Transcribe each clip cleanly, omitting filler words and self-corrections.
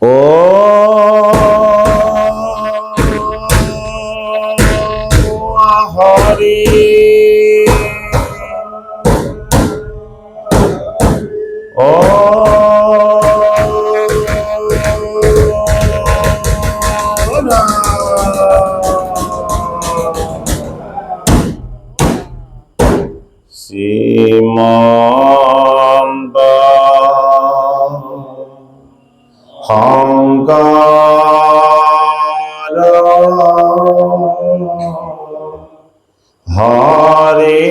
ও হরি ও শ্রীমন্ত শংকর হরে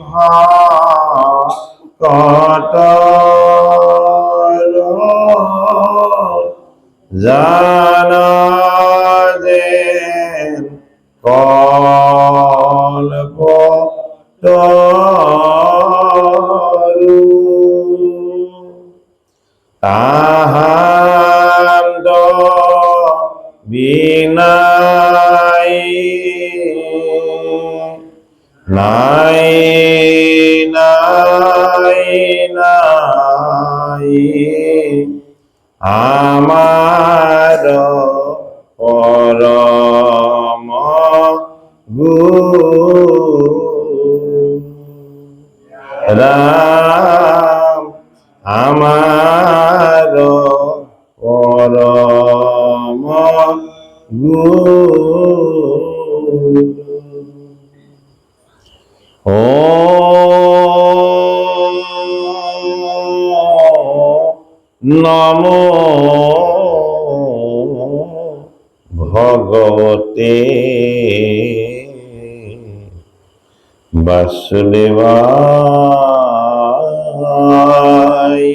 ভকত জানদেন কল্প তরু তাহান্দ বিনাই নাই নাই নাই আমার পরম গুরু রাম আমার পরম গুরু ও নমো ভগবতে বাসুদেবায়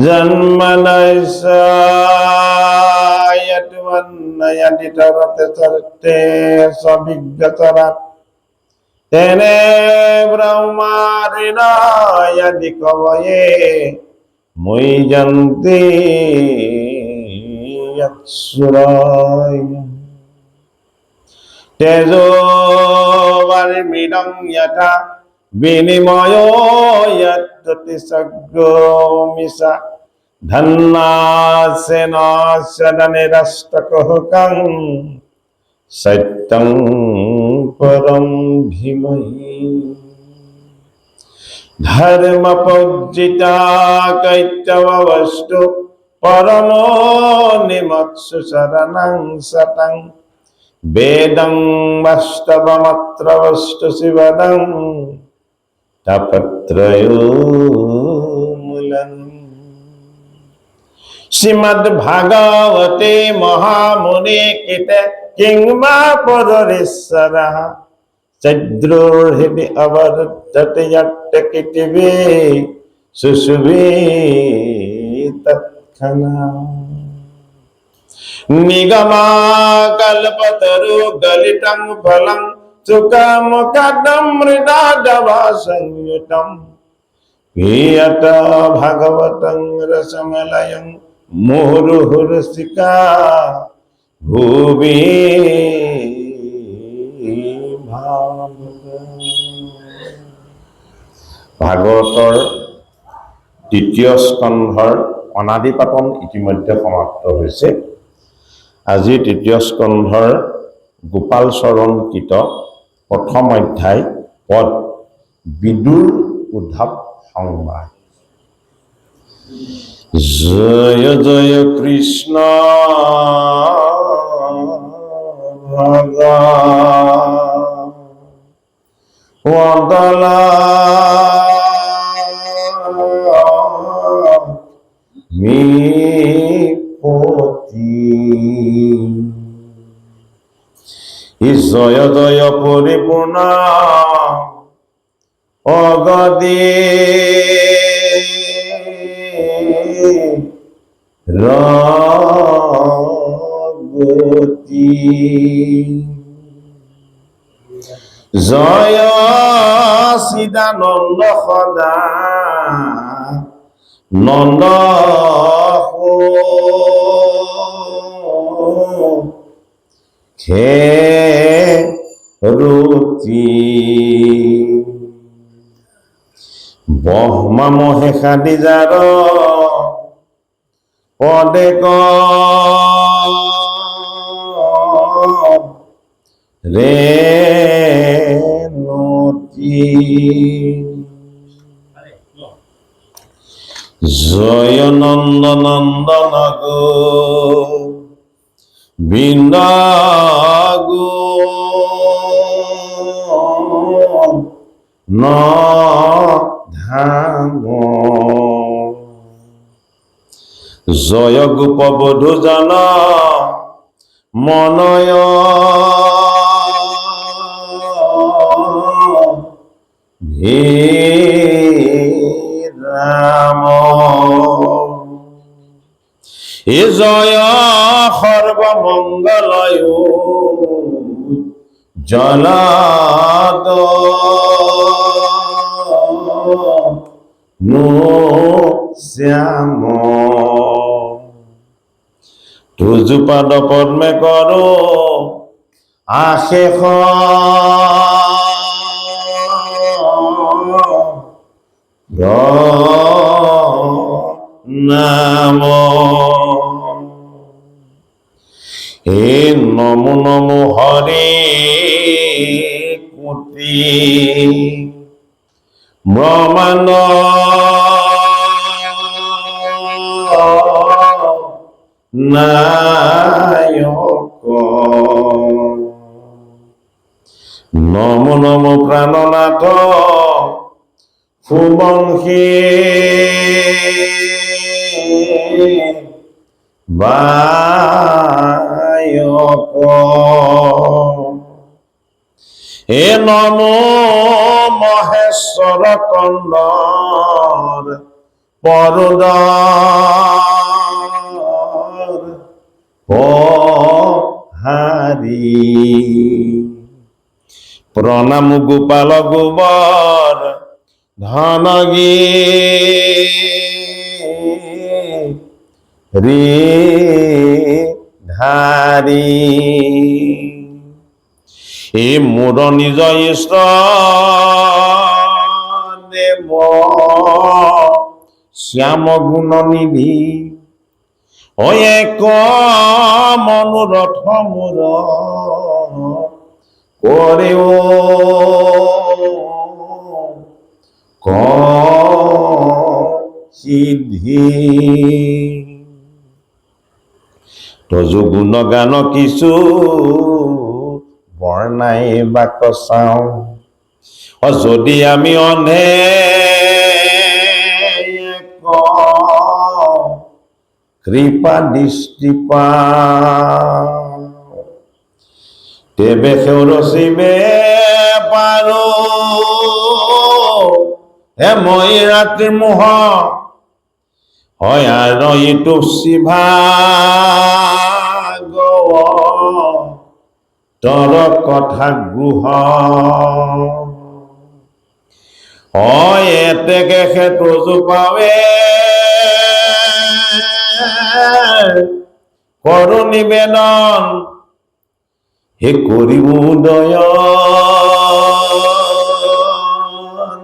জন্মনস্য यदितरते चरते सविज्ञतरत् तेने ब्रह्मादिना यदि कवये मुह्यन्ति यत्सुराय तेजो वर्मिदं यथा विनिमयो यद्दति सग्गो मिषा धन्नासेनास्यदनिरस्तकुहकं सत्यं परं धीमहि धर्मपूजिता कैतववस्तु परमो निमत्सु शरणं सतं वेदं वास्तवमत्र वस्तु शिवदं तपत्रयोमूलम् श्रीमद्भागवते महामुनि कृते किंवा पुरुषेश्वरः चैद्रोर्हृदि अवरुद्धते यत्किटिवे सुषुवे तत्क्षणात् निगमाकल्पतरु गलितं फलं सुखमुखदं मृडादवासंयुतं पियत भगवतं रसमलयं मुहुर्मुहुरसिका भुवि भागवतर तृतीय स्कंधर अनादिपातन इतिमध्ये समाप्त হৈছে। আজি तृतीय स्कंधर गोपाल चरण गीत प्रथम अध्याय पद विदुर उद्धव संवाद। जय जय कृष्ण भगवदला जय जय परिपूर्ण अगदे रागती जय सीतानंद सदा नंद खेरुती ব্রহ্মা মহেশাদি যার পদে রে নতি জয় নন্দ নন্দন গো বিন্দাগো ন ধাম জয় গোপ বধূ জন মনয় হে রাম হে জয় সর্বমঙ্গলয় জনাদ নো শ্যাম তুজুপাদ পদ্মে করো আশেষ নাম হে নমো নমো হরে কোটি ব্রহ্মাণ্ড নায়ক নমো নমো প্রাণনাথ সুবংশী বায়ক হে নমো মহেশ্বর কন্দর পরদর হারি প্রণাম গোপাল গোবর ধনগী রে ধারি এ মোর নিজ ইষ্ট দেব শ্যাম গুণ নিধি ও এক মনোরথ মোর করে সিদ্ধি তজু গুণ গান কিছু বৰ্ণাই বাক চাও যদি আমি অনে কৃপা দৃষ্টি পাও তেবে সেও ৰচিবে পাৰো হে মই ৰাতিৰ মোহ হয় আৰু ইটো শিভাগ তৰ কথা গৃহ হয় এতেকে সেইটো জোপাৱে কৰো নিবেদন হে কৰিব উদয়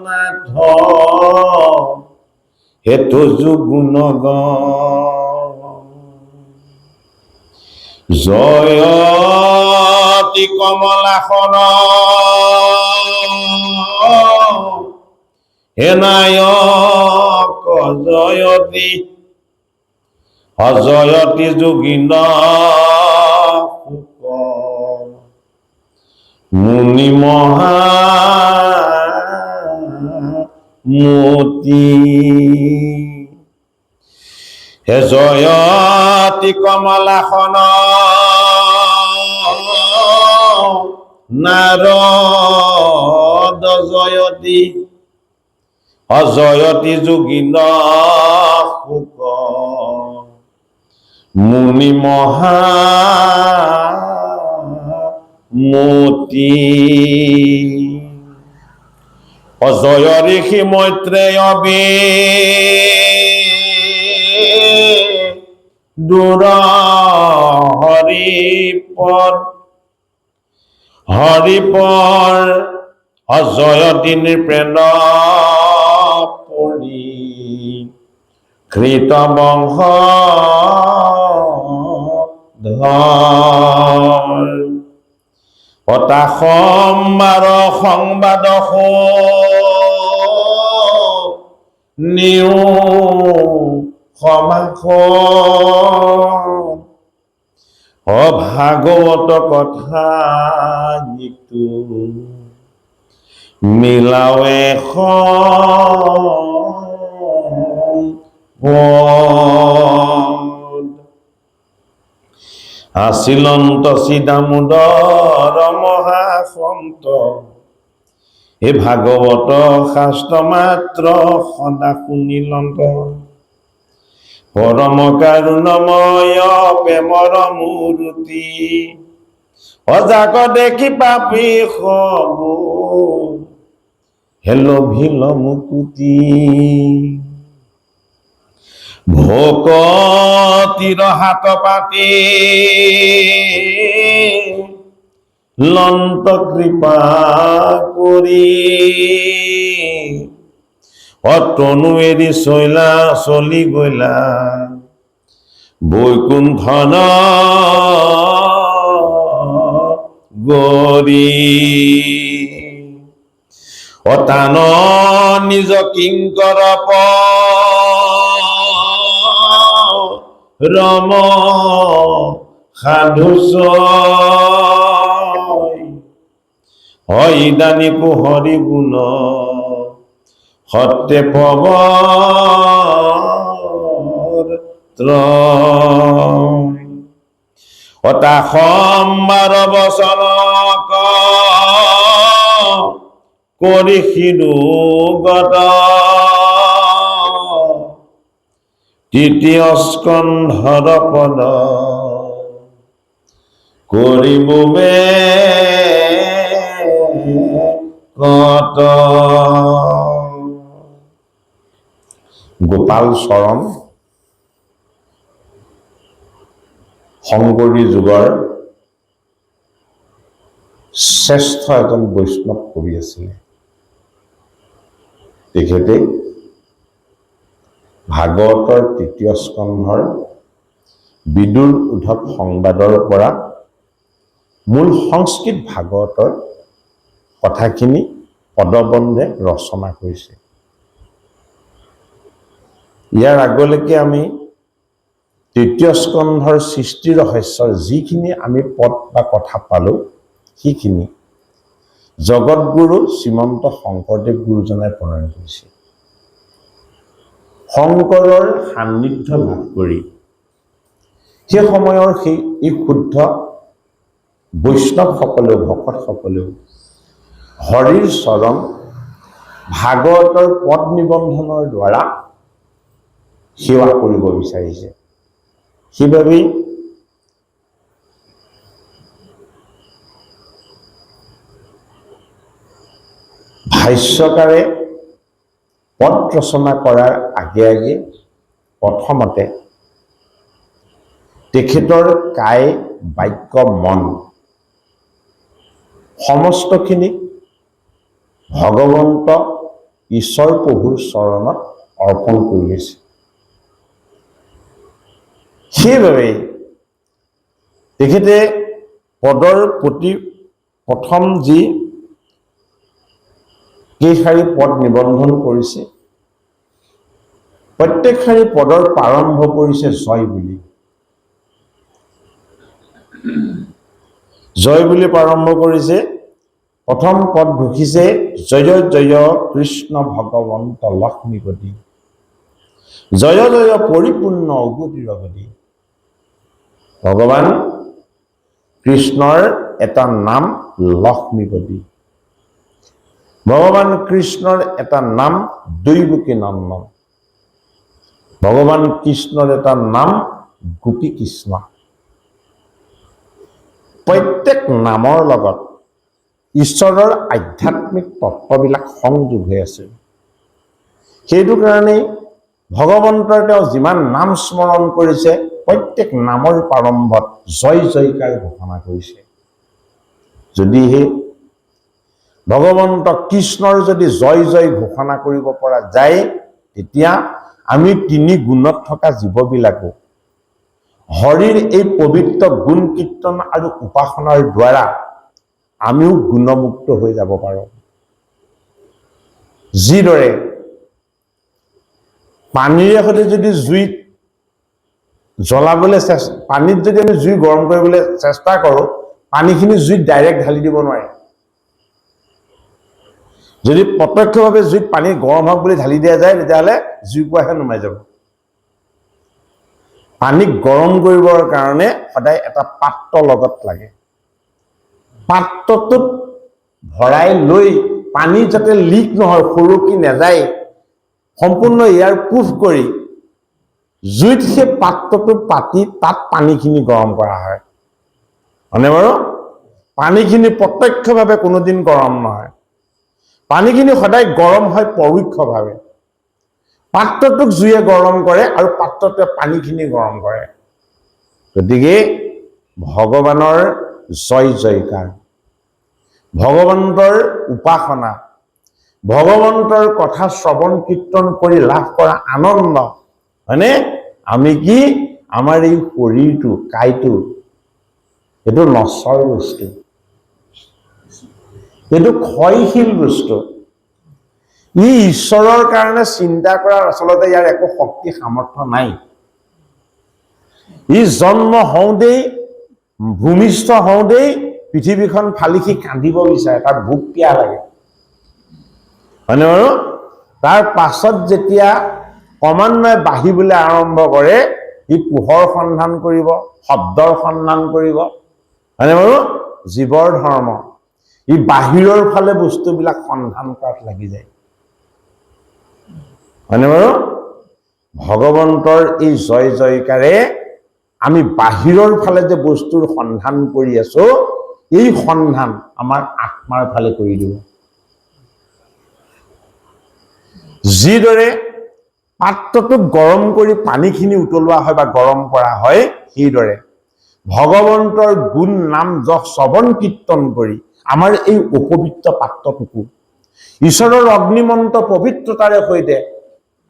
নাথ হেতু গুণগান জয়তি কমলাসন হে নায়ক জয়তি অজয়তি যোগিন মুনি মহা মতি হে জয়তি কমলাসন নারদ জয়তি অজয়তি যোগিন শুক মুনি মহা মতি অজয় ঋষি মৈত্রেয় দূৰ হৰিপৰ অজয় দিন প্ৰেণ কৃত বংশ অতা সম্বাৰ সংবাদ নিও সমাস ভাগৱত কথা গীতু মিলাৱে আছিলন্ত চিদামোদৰ মহাসন্ত হে ভাগৱত শাস্ত্ৰ মাত্ৰ সদা শুনিলন্ত পৰম কাৰুণময় প্ৰেমৰ মূৰ্তি অজাক দেখি পাপী হব হেলভিল মুকুতি ভকতিৰ হাত পাতি লন্ত কৃপা কৰি অতনু এৰি চলি গলা বৈকুণ্ঠ গৰি অতান নিজ কিংকৰ ৰম সাধু হয় দানিকো হৰি গুণ সত্যে পৱৰ ত্ৰয় অতা সম্বাৰ বচন কৰি শিৰোগত তৃতীয় স্কন্ধৰ পদ কৰিব কত গোপাল চৰণ শংকৰী যুগৰ শ্ৰেষ্ঠ এজন বৈষ্ণৱ কবি আছিলে। তেখেতে ভাগৱতৰ তৃতীয় স্কন্ধৰ বিদুৰ উদ্ধৱ সংবাদৰ পৰা মূল সংস্কৃত ভাগৱতৰ কথাখিনি পদবন্ধে ৰচনা কৰিছে। ইয়াৰ আগলৈকে আমি তৃতীয় স্কন্ধৰ সৃষ্টি ৰহস্যৰ যিখিনি আমি পদ বা কথা পালোঁ, সেইখিনি জগতগুৰু শ্ৰীমন্ত শংকৰদেৱ গুৰুজনাই প্ৰণয়ন কৰিছে। শংকৰৰ সান্নিধ্য লাভ কৰি সেই সময়ৰ এই শুদ্ধ বৈষ্ণৱসকলেও ভকতসকলেও হৰিৰ চৰণ ভাগৱতৰ পদ নিবন্ধনৰ দ্বাৰা সেৱা কৰিব বিচাৰিছে। সেইবাবেই ভাষ্যকাৰে পদ ৰচনা কৰাৰ আগে আগে প্ৰথমতে তেখেতৰ কায় বাক্য মন সমস্তখিনিক ভগৱন্ত ঈশ্বৰ প্ৰভুৰ চৰণত অৰ্পণ কৰি লৈছে। সেইবাবে তেখেতে পদৰ প্ৰতি প্ৰথম যি কেইশাৰী পদ নিবন্ধন কৰিছে, প্ৰত্যেক শাৰী পদৰ প্ৰাৰম্ভ কৰিছে জয় বুলি। জয় বুলি প্ৰাৰম্ভ কৰিছে। প্ৰথম পদ ঘোষিছে জয় জয় কৃষ্ণ ভগৱন্ত লক্ষ্মীপতি, জয় জয় পৰিপূৰ্ণ উগতিৰ অগতি। ভগৱান কৃষ্ণৰ এটা নাম লক্ষ্মীপতি, ভগৱান কৃষ্ণৰ এটা নাম দৈৱকী নন্দন, ভগৱান কৃষ্ণৰ এটা নাম গোপী কৃষ্ণ। প্ৰত্যেক নামৰ লগত ঈশ্বৰৰ আধ্যাত্মিক তত্ত্ববিলাক সংযোগ হৈ আছে। সেইটো কাৰণেই ভগৱন্তৰ তেওঁ যিমান নাম স্মৰণ কৰিছে, প্ৰত্যেক নামৰ প্ৰাৰম্ভত জয় জয়কাৰ ঘোষণা কৰিছে। যদিহে ভগৱন্ত কৃষ্ণৰ যদি জয় জয় ঘোষণা কৰিব পৰা যায়, তেতিয়া আমি তিনি গুণত থকা জীৱবিলাকো হৰিৰ এই পবিত্ৰ গুণ কীৰ্তন আৰু উপাসনাৰ দ্বাৰা আমিও গুণমুক্ত হৈ যাব পাৰোঁ। যিদৰে পানীৰে সৈতে যদি জুইত জ্বলাবলৈ পানীত যদি আমি জুই গৰম কৰিবলৈ চেষ্টা কৰোঁ, পানীখিনি জুইত ডাইৰেক্ট ঢালি দিব নোৱাৰে। যদি প্ৰত্যক্ষভাৱে জুইত পানী গৰম হওক বুলি ঢালি দিয়া যায়, তেতিয়াহ'লে জুইকুৰাহে নুমাই যাব। পানীক গৰম কৰিবৰ কাৰণে সদায় এটা পাত্ৰ লগত লাগে। পাত্ৰটোত ভৰাই লৈ পানী যাতে লিক নহয়, সৰকি নাযায়, সম্পূৰ্ণ এয়াৰ প্ৰুফ কৰি জুইত সেই পাত্ৰটো পাতি তাত পানীখিনি গৰম কৰা হয়। হয়নে বাৰু? পানীখিনি প্ৰত্যক্ষভাৱে কোনোদিন গৰম নহয়। পানীখিনি সদায় গৰম হয় পৰোক্ষভাৱে। পাত্ৰটোক জুয়ে গৰম কৰে আৰু পাত্ৰটোৱে পানীখিনি গৰম কৰে। গতিকে ভগৱানৰ জয় জয়কাৰ, ভগৱন্তৰ উপাসনা, ভগৱন্তৰ কথা শ্ৰৱণ কীৰ্তন কৰি লাভ কৰা আনন্দ, হয়নে? আমি কি আমাৰ এই শৰীৰটো, কাইটো, এইটো নশ্বৰ বস্তু, এইটো ক্ষয়শীল বস্তু। ই ঈশ্বৰৰ কাৰণে চিন্তা কৰাৰ আচলতে ইয়াৰ একো শক্তি সামৰ্থ্য নাই। ই জন্ম হওঁতেই, ভূমিষ্ঠ হওঁতেই পৃথিৱীখন ফালি সি কান্দিব বিচাৰে, তাৰ ভোক পিয়াহ লাগে, হয়নে বাৰু? তাৰ পাছত যেতিয়া ক্ৰমান্বয়ে বাঢ়িবলৈ আৰম্ভ কৰে, ই পোহৰ সন্ধান কৰিব, শব্দৰ সন্ধান কৰিব, হয়নে বাৰু? জীৱৰ ধৰ্ম, ই বাহিৰৰ ফালে বস্তুবিলাক সন্ধান কৰাত লাগি যায়, হয়নে বাৰু? ভগৱন্তৰ এই জয় জয়কাৰে আমি বাহিৰৰ ফালে যে বস্তুৰ সন্ধান কৰি আছো, এই সন্ধান আমাৰ আত্মাৰ ফালে কৰি দিব। যিদৰে পাত্ৰটোক গৰম কৰি পানীখিনি উতলোৱা হয় বা গৰম কৰা হয়, সেইদৰে ভগৱন্তৰ গুণ নাম যশ শ্ৰৱণ কীৰ্তন কৰি আমাৰ এই অপবিত্ৰ পাত্ৰটোকো ঈশ্বৰৰ অগ্নিমন্ত্ৰ পবিত্ৰতাৰে সৈতে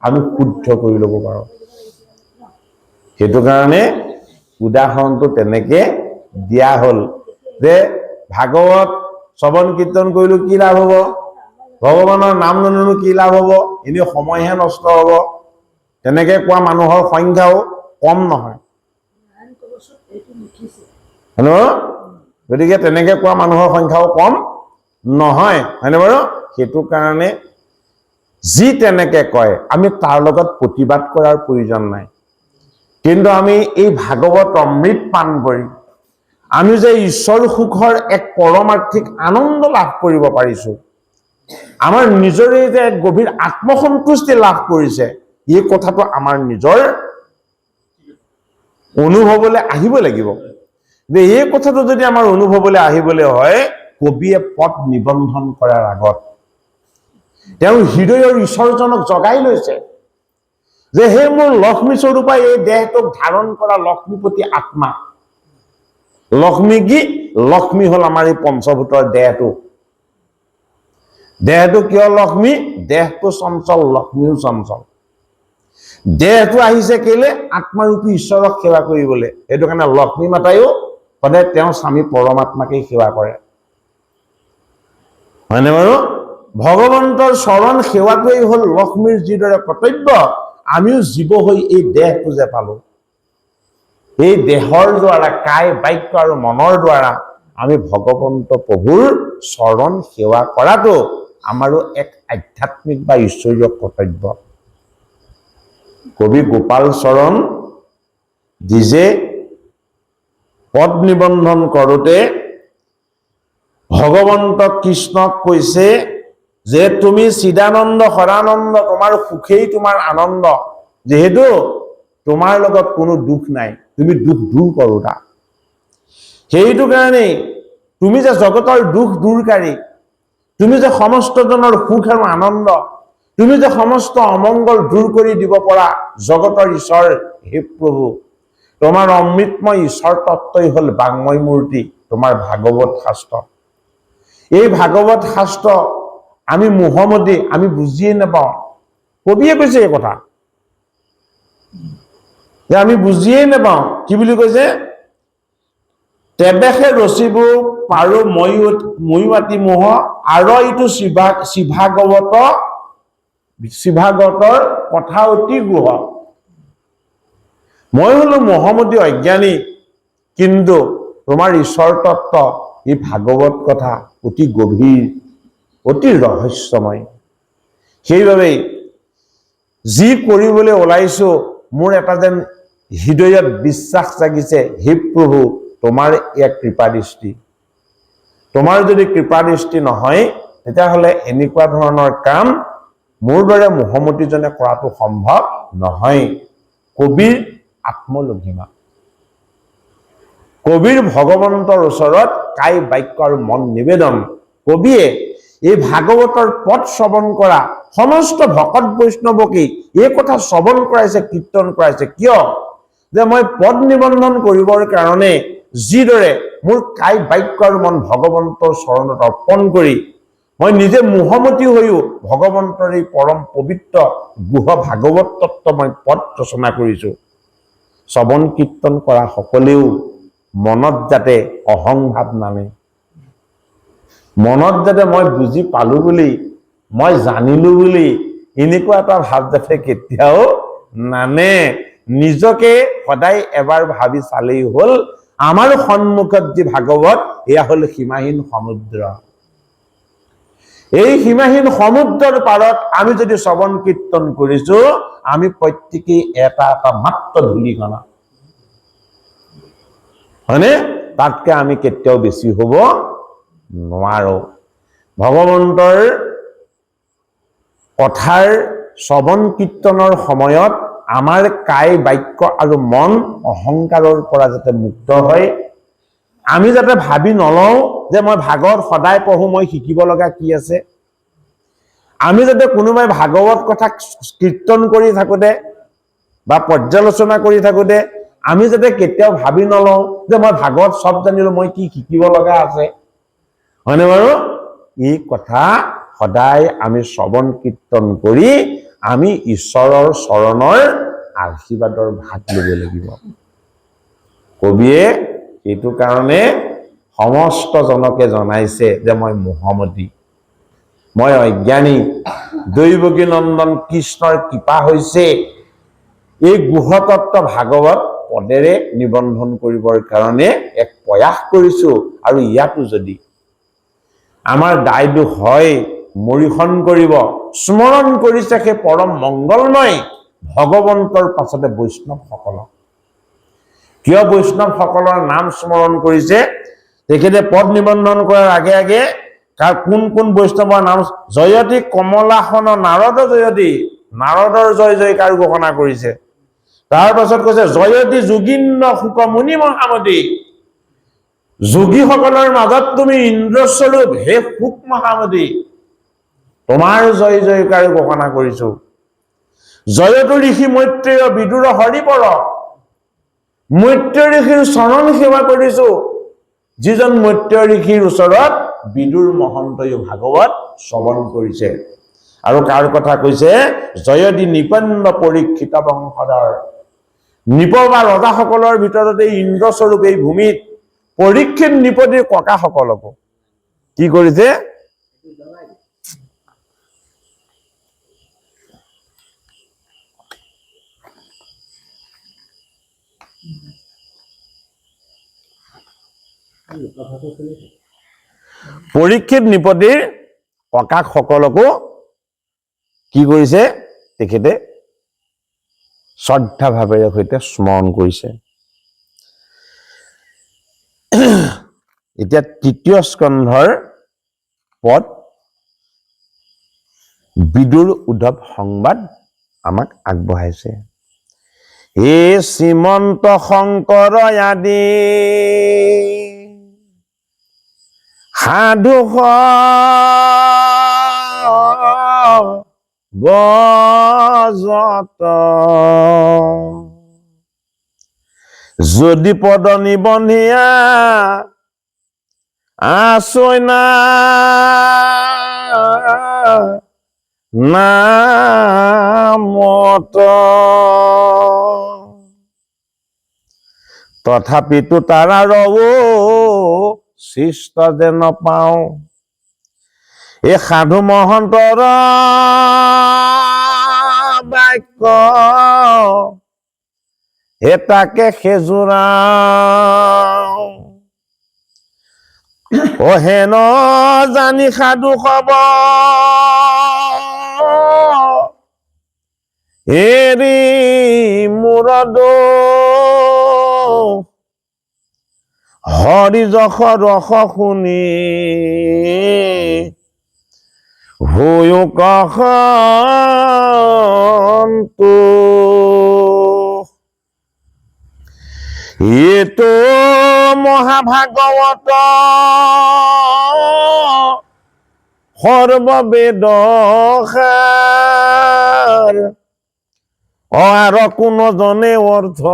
আমি শুদ্ধ কৰি ল'ব পাৰোঁ। সেইটো কাৰণে উদাহৰণটো তেনেকে দিয়া হ'ল যে ভাগৱত শ্ৰৱণ কীৰ্তন কৰিলো কি লাভ হ'ব, ভগৱানৰ নাম ললো কি লাভ হ'ব, এনেই সময়হে নষ্ট হ'ব। তেনেকে কোৱা মানুহৰ সংখ্যাও কম নহয়, গতিকে তেনেকে কোৱা মানুহৰ সংখ্যাও কম নহয়, হয়নে বাৰু? সেইটো কাৰণে যি তেনেকে কয় আমি তাৰ লগত প্ৰতিবাদ কৰাৰ প্ৰয়োজন নাই। কিন্তু আমি এই ভাগৱত অমৃত পান কৰি আমি যে ঈশ্বৰ সুখৰ এক পৰমাৰ্থিক আনন্দ লাভ কৰিব পাৰিছো, আমাৰ নিজৰে যে এক গভীৰ আত্মসন্তুষ্টি লাভ কৰিছে, এই কথাটো আমাৰ নিজৰ অনুভৱলৈ আহিব লাগিব। যে এই কথাটো যদি আমাৰ অনুভৱলৈ আহিবলৈ হয়, কবিয়ে পদ নিবন্ধন কৰাৰ আগত তেওঁ হৃদয়ৰ ঈশ্বৰজনক জগাই লৈছে যে হে মোৰ লক্ষ্মী স্বৰূপা এই দেহটোক ধাৰণ কৰা লক্ষ্মীপতি আত্মা। লক্ষ্মী কি? লক্ষ্মী হল আমাৰ এই পঞ্চভূতৰ দেহটো। দেহটো কিয় লক্ষ্মী? দেহটো চঞ্চল, লক্ষ্মীও চঞ্চল। দেহটো আহিছে কেলে? আত্মাৰূপী ঈশ্বৰক সেৱা কৰিবলৈ। সেইটো কাৰণে লক্ষ্মী মাতায়ো সদায় তেওঁৰ স্বামী পৰমাত্মাকেই সেৱা কৰে, হয়নে বাৰু? ভগৱন্তৰ চৰণ সেৱাটোৱেই হল লক্ষ্মীৰ যিদৰে কৰ্তব্য, আমিও জীৱ হৈ এই দেহটো যে পালো, এই দেহৰ দ্বাৰা কায় বাক্য আৰু মনৰ দ্বাৰা আমি ভগৱন্ত প্ৰভুৰ চৰণ সেৱা কৰাটো আমাৰো এক আধ্যাত্মিক বা ঈশ্বৰীয় কৰ্তব্য। কবি গোপাল চৰণ দিজে পদ নিবন্ধন কৰোতে ভগৱন্ত কৃষ্ণক কৈছে যে তুমি চিদানন্দ সদানন্দ, তোমাৰ সুখেই তোমাৰ আনন্দ, যিহেতু তোমাৰ লগত কোনো দুখ নাই, তুমি দুখ দূৰ কৰোতা। সেইটো কাৰণেই তুমি যে জগতৰ দুখ দূৰকাৰী, তুমি যে সমস্তজনৰ সুখ আৰু আনন্দ, তুমি যে সমস্ত অমংগল দূৰ কৰি দিব পৰা জগতৰ ঈশ্বৰ, হে প্ৰভু, তোমাৰ অমৃতময় ঈশ্বৰ তত্ত্বই হল বাংময় মূৰ্তি, তোমাৰ ভাগৱত শাস্ত্ৰ। এই ভাগৱত শাস্ত্ৰ আমি মোহমতি, আমি বুজিয়ে নাপাওঁ। কবিয়ে কৈছে এই কথা যে আমি বুজিয়ে নাপাওঁ কি বুলি কৈছে তেবেহে ৰচিব পাৰো ময়ো আতি মোহ আৰু ইটো শিভাগতৰ কথা অতি গুহ মই হলো মহামতি অজ্ঞানী কিন্তু তোমাৰ ঈশ্বৰ তত্ত্ব এই ভাগৱত কথা অতি গভীৰ অতি ৰহস্যময় সেইবাবেই যি কৰিবলৈ ওলাইছো মোৰ এটা যেন হৃদয়ত বিশ্বাস জাগিছে হে প্ৰভু তোমাৰ এক কৃপা দৃষ্টি তোমাৰ যদি কৃপা দৃষ্টি নহয় তেতিয়াহ'লে এনেকুৱা ধৰণৰ কাম মোৰ দৰে মহমতিজনে কৰাটো সম্ভৱ নহয় কবিৰ আত্মলঘিমা কবিৰ ভগৱন্তৰ ওচৰত কাই বাক্য আৰু মন নিবেদন কবিয়ে এই ভাগৱতৰ পদ শ্ৰৱণ কৰা সমস্ত ভকত বৈষ্ণৱকে এই কথা শ্ৰৱণ কৰাইছে কীৰ্তন কৰাইছে কিয় যে মই পদ নিবন্ধন কৰিবৰ কাৰণে যিদৰে মোৰ কাই বাক্য আৰু মন ভগৱন্তৰ চৰণত অৰ্পণ কৰি মই নিজে মোহমতী হৈও ভগৱন্তৰ এই পৰম পবিত্ৰ গুহ ভাগৱত তত্ত্ব মই পদ ৰচনা কৰিছো শ্ৰৱণ কীৰ্তন কৰা সকলেও মনত যাতে অহংভাৱ নানে মনত যাতে মই বুজি পালো বুলি মই জানিলো বুলি এনেকুৱা এটা ভাৱ যাতে কেতিয়াও নানে নিজকে সদায় এবাৰ ভাবি চালেই হল আমাৰ সন্মুখত যি ভাগৱত এয়া হল সীমাহীন সমুদ্ৰ এই সীমাহীন সমুদ্ৰৰ পাৰত আমি যদি শ্ৰৱণ কীৰ্তন কৰিছো আমি প্ৰত্যেকেই এটা এটা মাত্ৰ ধূলিকণা হয়নে তাতকে আমি কেতিয়াও বেছি হ'ব নোৱাৰো ভগৱন্তৰ কথাৰ শ্ৰৱণ কীৰ্তনৰ সময়ত আমাৰ কাই বাক্য আৰু মন অহংকাৰৰ পৰা যাতে মুক্ত হয় আমি যাতে ভাবি নলওঁ যে মই ভাগৱত সদায় পঢ়ো মই শিকিব লগা কি আছে আমি যাতে কোনোবাই ভাগৱত কথা কীৰ্তন কৰি থাকোতে বা পৰ্যালোচনা কৰি থাকোতে আমি যাতে কেতিয়াও ভাবি নলওঁ যে মই ভাগৱত সব জানিলো মই কি শিকিব লগা আছে হয়নে বাৰু এই কথা সদায় আমি শ্ৰৱণ কীৰ্তন কৰি আমি ঈশ্বৰৰ চৰণৰ আশীৰ্বাদৰ ভাগ ল'ব লাগিব কবিয়ে এইটো কাৰণে সমস্ত জনকে জনাইছে যে মই মোহমতী মই অজ্ঞানী দৈৱকী নন্দন কৃষ্ণৰ কৃপা হৈছে এই গুহতত্ত্ব ভাগৱত পদেৰে নিবন্ধন কৰিবৰ কাৰণে এক প্ৰয়াস কৰিছো আৰু ইয়াতো যদি আমাৰ দায় দোষ হয় মৰিখন কৰিব স্মৰণ কৰিছে সেই পৰম মংগলময় ভগৱন্তৰ পাছতে বৈষ্ণৱসকলক কিয় বৈষ্ণৱসকলৰ নাম স্মৰণ কৰিছে তেখেতে পদ নিবন্ধন কৰাৰ আগে আগে কোন কোন বৈষ্ণৱৰ নাম জয়তী কমলাসন নাৰদ জয়তী নাৰদৰ জয় জয়কাৰ ঘোষণা কৰিছে তাৰ পাছত কৈছে জয়তী যোগীন্দ্ৰ শুক মুনি মহামতী যোগীসকলৰ মাজত তুমি ইন্দ্ৰস্বৰূপ হে শুক মহামতী তোমাৰ জয় জয়কাৰ ঘোষণা কৰিছো জয়তু ঋষি মৈত্ৰেয় বিদুৰ হৰিবৰ মৈত্ৰেয় ঋষিৰ চৰণ সেৱা কৰিছো যিজন মৈত্ৰেয় ঋষিৰ ওচৰত বিদুৰ মহন্তই ভাগৱত শ্ৰৱণ কৰিছে আৰু কাৰ কথা কৈছে জয়তী নিপন্ন পৰীক্ষিত বংশধৰ নিপ বা ৰজাসকলৰ ভিতৰতে ইন্দ্ৰস্বৰূপ এই ভূমিত পৰীক্ষিত নিপতিৰ ককাসকলকো কি কৰিছে পৰীক্ষিত নিপতিৰ ককাসকলকো কি কৰিছে তেখেতে শ্ৰদ্ধা ভাৱেৰে সৈতে স্মৰণ কৰিছে এতিয়া তৃতীয় স্কন্ধৰ পদ বিদুৰ উদ্ধৱ সংবাদ আমাক আগবঢ়াইছে হে শ্ৰীমন্ত শংকৰ আদি সাধু বজত যদি পদ নিবন্ধিয়া আছৈ না নামত তথাপিতো তাৰাৰ সৃষ্ট যেন পাওঁ এই সাধু মহন্তৰ বাক্য এটাকে সেজুৰা হেন জানি সাধু খবৰ এৰি মূৰদ হৰি যশ ৰস শুনি হৈও কখন্তু এইটো মহাভাগৱত সৰ্ববেদ সাৰ আৰু কোনো জনে অৰ্থ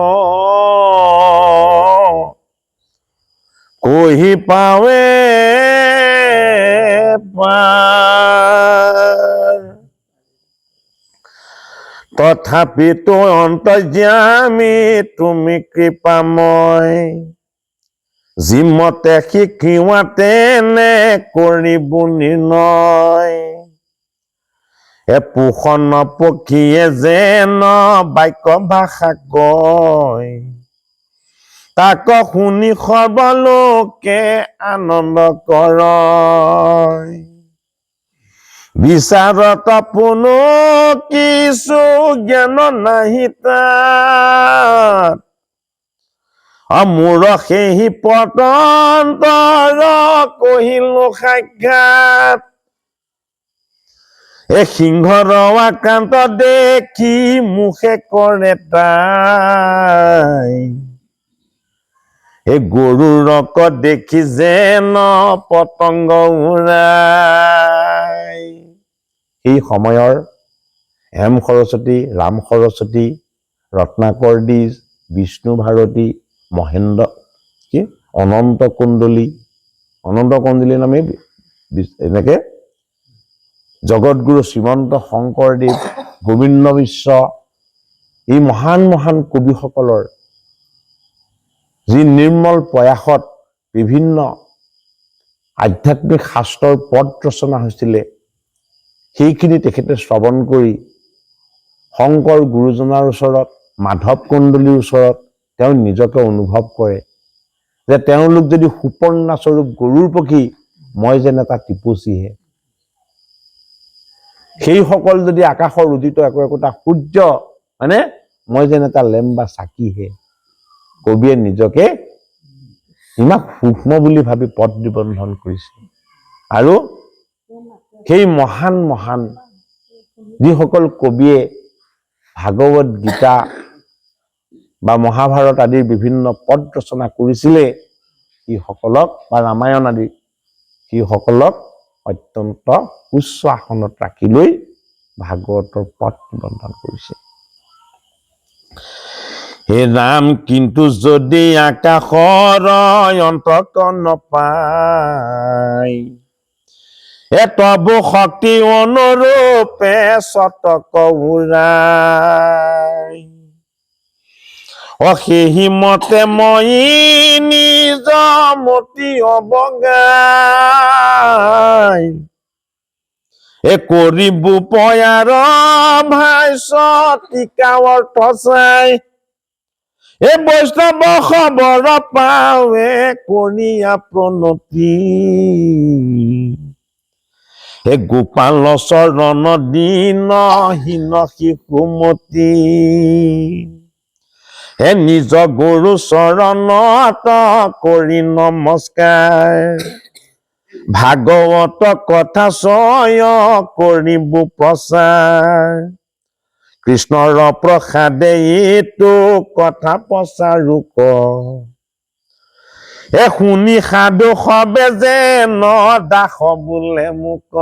কহি পাৱে পাৰ তথাপিতো অন্তৰ্যামী তুমি কৃপাময় যিমতে শিকিওৱা তেনে কৰিব নিৰ্ণয় পোষণ পক্ষীয়ে যেন বাক্য ভাষা কয় তাক শুনি সৰ্বলোকে আনন্দ কৰে বিচাৰত পুনো কিছু জ্ঞান নাহি তাত মোৰ সেই পতন্তৰ কহিলো সাক্ষাৎ সিংহৰ আক্ৰান্ত দেখি মুখে কৰে তাই গৰুৰক দেখি যেন পতংগ উৰাই সেই সময়ৰ হেম সৰস্বতী ৰাম সৰস্বতী ৰত্নাকৰ দ্বিজ বিষ্ণু ভাৰতী মহেন্দ্ৰ অনন্ত কুণ্ডলী নামে এনেকে জগতগুৰু শ্ৰীমন্ত শংকৰদেৱ গোবিন্দ মিশ্ৰ এই মহান মহান কবিসকলৰ যি নিৰ্মল প্ৰয়াসত বিভিন্ন আধ্যাত্মিক শাস্ত্ৰৰ পদ ৰচনা হৈছিলে সেইখিনি তেখেতে শ্ৰৱণ কৰি শংকৰ গুৰুজনাৰ ওচৰত মাধৱ কুণ্ডলীৰ ওচৰত তেওঁ নিজকে অনুভৱ কৰে যে তেওঁলোক যদি সুপৰ্ণা স্বৰূপ গৰুৰ পক্ষী মই যেন এটা টিপচীহে সেইসকল যদি আকাশৰ উদিত একোটা সূৰ্য মানে মই যেন এটা লেম্প বা চাকিহে কবিয়ে নিজকে ইমান সূক্ষ্ম বুলি ভাবি পদ নিবন্ধন কৰিছে আৰু সেই মহান মহান যিসকল কবিয়ে ভাগৱত গীতা বা মহাভাৰত আদিৰ বিভিন্ন পদ ৰচনা কৰিছিলে সেইসকলক বা ৰামায়ণ আদি সেইসকলক অত্যন্ত উচ্চ আসনত ৰাখি লৈ ভাগৱতৰ পদ নিবন্ধন কৰিছে হে ৰাম কিন্তু যদি আকাশৰ অন্তক নপায় তবু শক্তি অনুৰূপে শতক উৰাই সেই মতে মই নিজ মতি অবগাই কৰিব পয়াৰ ভাষ্য টিকা অৰ্থ চাই বৈষ্ণৱ খবৰ পাৱে কৰিয়া প্ৰণতি গোপাল চৰণ দীন হীন শিশুমতী নিজ গুৰু চৰণত কৰি নমস্কাৰ ভাগৱত কথা চয় কৰিব প্ৰচাৰ কৃষ্ণৰ প্ৰসাদে এইটো কথা প্ৰচাৰো শুনি সাধু সবে যেন দাস বোলে মোক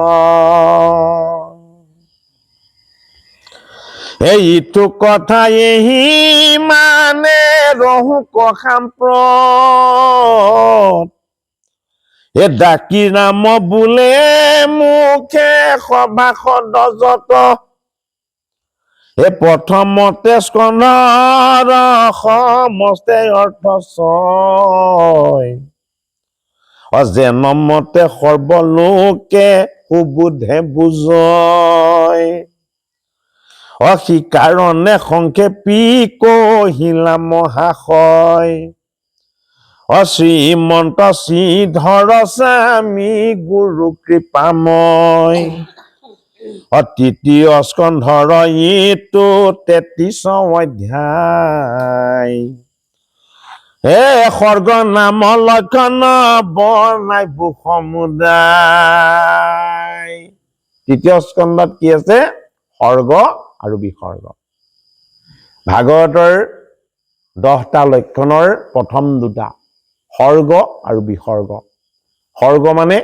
এইটো কথা এহি মানে ৰহু সাম্প্ৰত ডাকি ৰাম বোলে মুখে সভা সদজত এই প্ৰথমতে স্কন্ধৰ সমস্তে অৰ্থ ছয় যেনমতে সৰ্বলোকে সুবোধে বুজয় সিকাৰণে সংক্ষেপী কহিলা মহাশয় শ্ৰীমন্ত শ্ৰীধৰ স্বামী গুৰু কৃপাময় তৃতীয় স্কন্ধৰ ইটো 33 অধ্যায় সৰ্গ নাম লক্ষণ বৰ্ণাই সমুদায় তৃতীয় স্কন্ধত কি আছে সৰ্গ আৰু বিসৰ্গ ভাগৱতৰ 10টা লক্ষণৰ প্ৰথম দুটা সৰ্গ আৰু বিসৰ্গ সৰ্গ মানে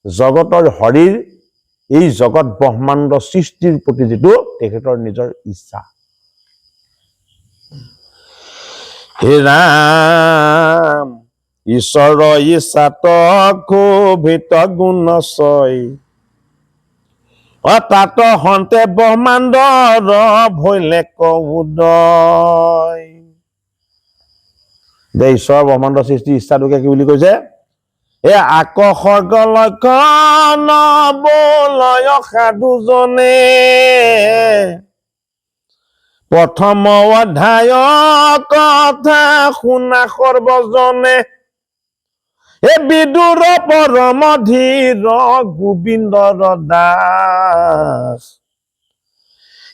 জগতৰ হৰিৰ এই জগত ব্ৰহ্মাণ্ড সৃষ্টিৰ প্ৰতি যিটো তেখেতৰ নিজৰ ইচ্ছা হে ৰাম ঈশ্বৰ ইচ্ছাত ক্ষোভিত গুণচয় তাত হন্তে ব্ৰহ্মাণ্ডৰ ভৈলে উদয় যে ঈশ্বৰ ব্ৰহ্মাণ্ড সৃষ্টিৰ ইচ্ছাটোকে কি বুলি কৈছে আকৰ্ষৰ্গ লক্ষণ বলয় সাধুজনে প্ৰথম অধ্যায় কথা শুনা সৰ্বজনে বিদুৰ পৰম ধীৰ গোবিন্দৰ দাস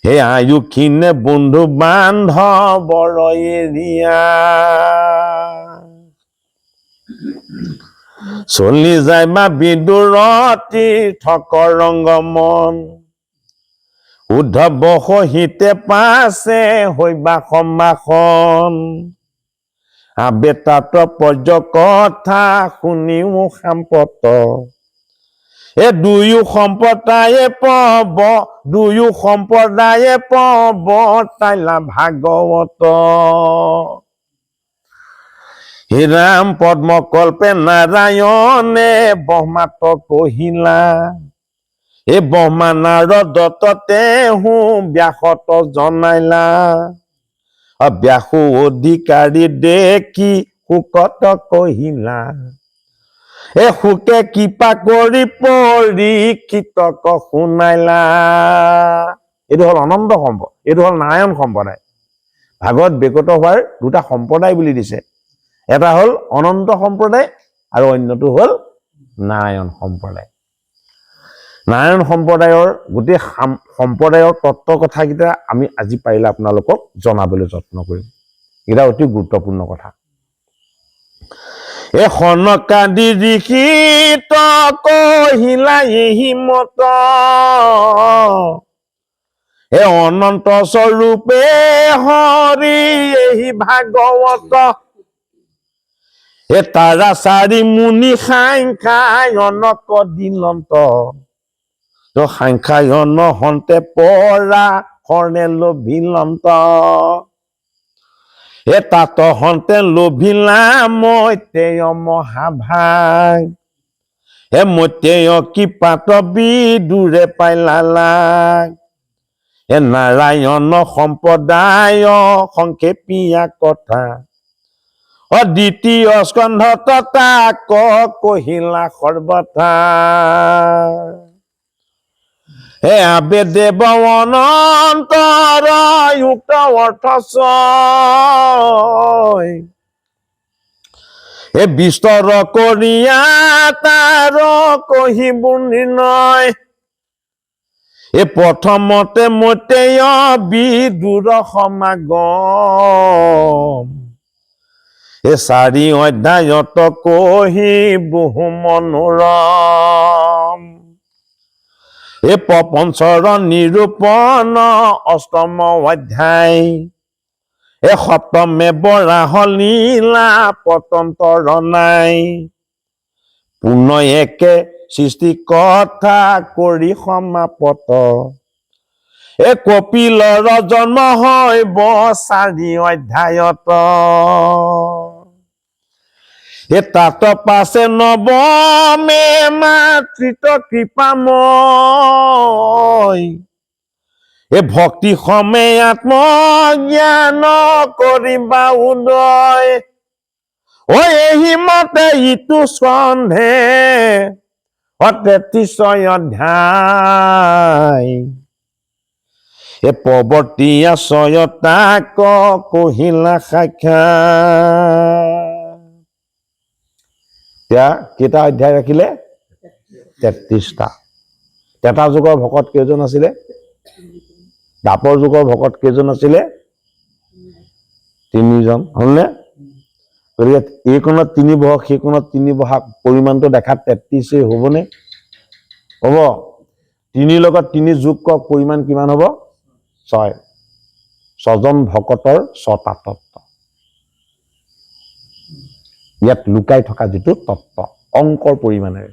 আয়ুক্ষীণে বন্ধু বান্ধৱৰ এৰিয়া চলি যায় বা বিদুৰ তীৰ্থ ৰংগমন উদ্ধৱ সহিতে পাছে হৈবা সম্ভাষণ বেতাত পৰ্য কথা শুনিও সাম্পত দুয়ো সম্প্ৰদায়ে পব তাইলা ভাগৱত হে ৰাম পদ্মকল্পে নাৰায়ণে ব্ৰহ্মাত কহিলা ব্ৰহ্মা নাৰদত তেহু ব্যাসত জনাইলা ব্যাসু অধিকাৰী দেখি শুকত কহিলা শুকে কৃপা কৰি পৰীক্ষিতক শুনাইলা এইটো হল অনন্ত সম্পদ এইটো হল নাৰায়ণ সম্প্ৰদায় ভাগৱত বেকত হোৱাৰ দুটা সম্প্ৰদায় বুলি দিছে এটা হল অনন্ত সম্প্ৰদায় আৰু অন্যটো হল নাৰায়ণ সম্প্ৰদায় নাৰায়ণ সম্প্ৰদায়ৰ গোটেই সম্প্ৰদায়ৰ তত্ত্ব কথাকেইটা আমি আজি পাৰিলে আপোনালোকক জনাবলৈ যত্ন কৰিম এটা অতি গুৰুত্বপূৰ্ণ কথা সনকাদি ঋষিত কহিলা হিমত অনন্ত স্বৰূপে হৰি এই ভাগৱত তাৰা চাৰি মুনি সাংখ্যায়নক দিনন্ত সাংখ্যায়ন হন্তে পৰা হৰ্ণে লোভিলন্ত তাত হন্তে লোভিলা মৈত্ৰেয় মহাভাগ মৈত্ৰেয় কৃপাত বিদুৰে পাইলা লাগ নাৰায়ণ সম্প্ৰদায় সংক্ষেপীয়া কথা দ্বিতীয় স্কন্ধত তাক কহিলা সৰ্বথা দেৱ অনন্তৰ যুক্ত অৰ্থ ছয় বিস্তৰ কৰিয়া তাৰ কহিব নিৰ্ণয় প্ৰথমতে মৈত্ৰেয় বিদুৰ সমাগম 4 অধ্যায়ত কহি বহু মনোৰম প্ৰপঞ্চৰ নিৰূপণ অষ্টম অধ্যায় সপ্তমে বৰাহ লীলা পতন্তৰ নাই পুনৰ একে সৃষ্টি কথা কৰি সমাপত কপিলৰ জন্ম হয় 4 অধ্যায়ত তাত পাছে নৱমে মাতৃত কৃপাময় এই ভক্তি সমে আত্মজ্ঞান কৰিবা উদয় ঐ এহি মতে ইটো স্কন্ধে 33 অধ্যায় এ পৱৰ্তী আছয়তাক কহিলা সাক্ষাৎ এতিয়া কেইটা অধ্যায় ৰাখিলে 33টা তেতা যুগৰ ভকত কেইজন আছিলে দাপৰ যুগৰ ভকত কেইজন আছিলে 3 জন হলনে গতিকে এইকণত 3 বহা সেইকণত 3 বহা পৰিমাণটো দেখাত 33 হ'বনে হ'ব 3 লগত 3 যোগ কৰ পৰিমাণ কিমান হ'ব 6 ছজন ভকতৰ 6টা তত্ত্ব ইয়াত লুকাই থকা যেটো তত্ত্ব অংকৰ পৰিমাণেৰে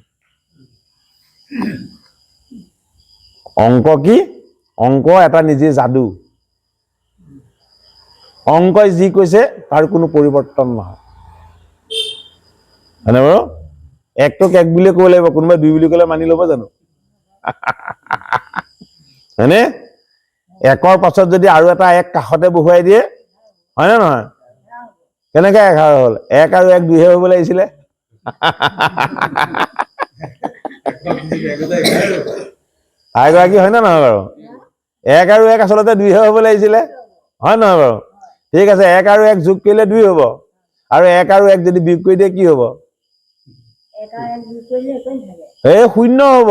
অংক কি অংক এটা নিজে যাদু অংকই যি কৈছে তাৰ কোনো পৰিৱৰ্তন নহয় হয়নে বাৰু একটোক এক বুলি ক'ব লাগিব কোনোবাই 2 বুলি ক'লে মানি ল'ব জানো হয়নে একৰ পাছত যদি আৰু এটা এক কাষতে বহুৱাই দিয়ে হয়নে নহয় কেনেকৈ 11 হ'ল 1 আৰু 1 2 হে হ'ব লাগিছিলে আইগৰাকী হয় না নহয় বাৰু 1 আৰু 1 আসলতে 2 হে হ'ব লাগিছিলে হয় নহয় বাৰু ঠিক আছে 1 আৰু 1 যোগ কৰিলে 2 হ'ব আৰু 1 আৰু 1 যদি বিয়োগ কৰি দিয়ে কি হ'ব 1 আৰু 1 যোগ কৰিলে একো নাথাকে এই শূন্য হ'ব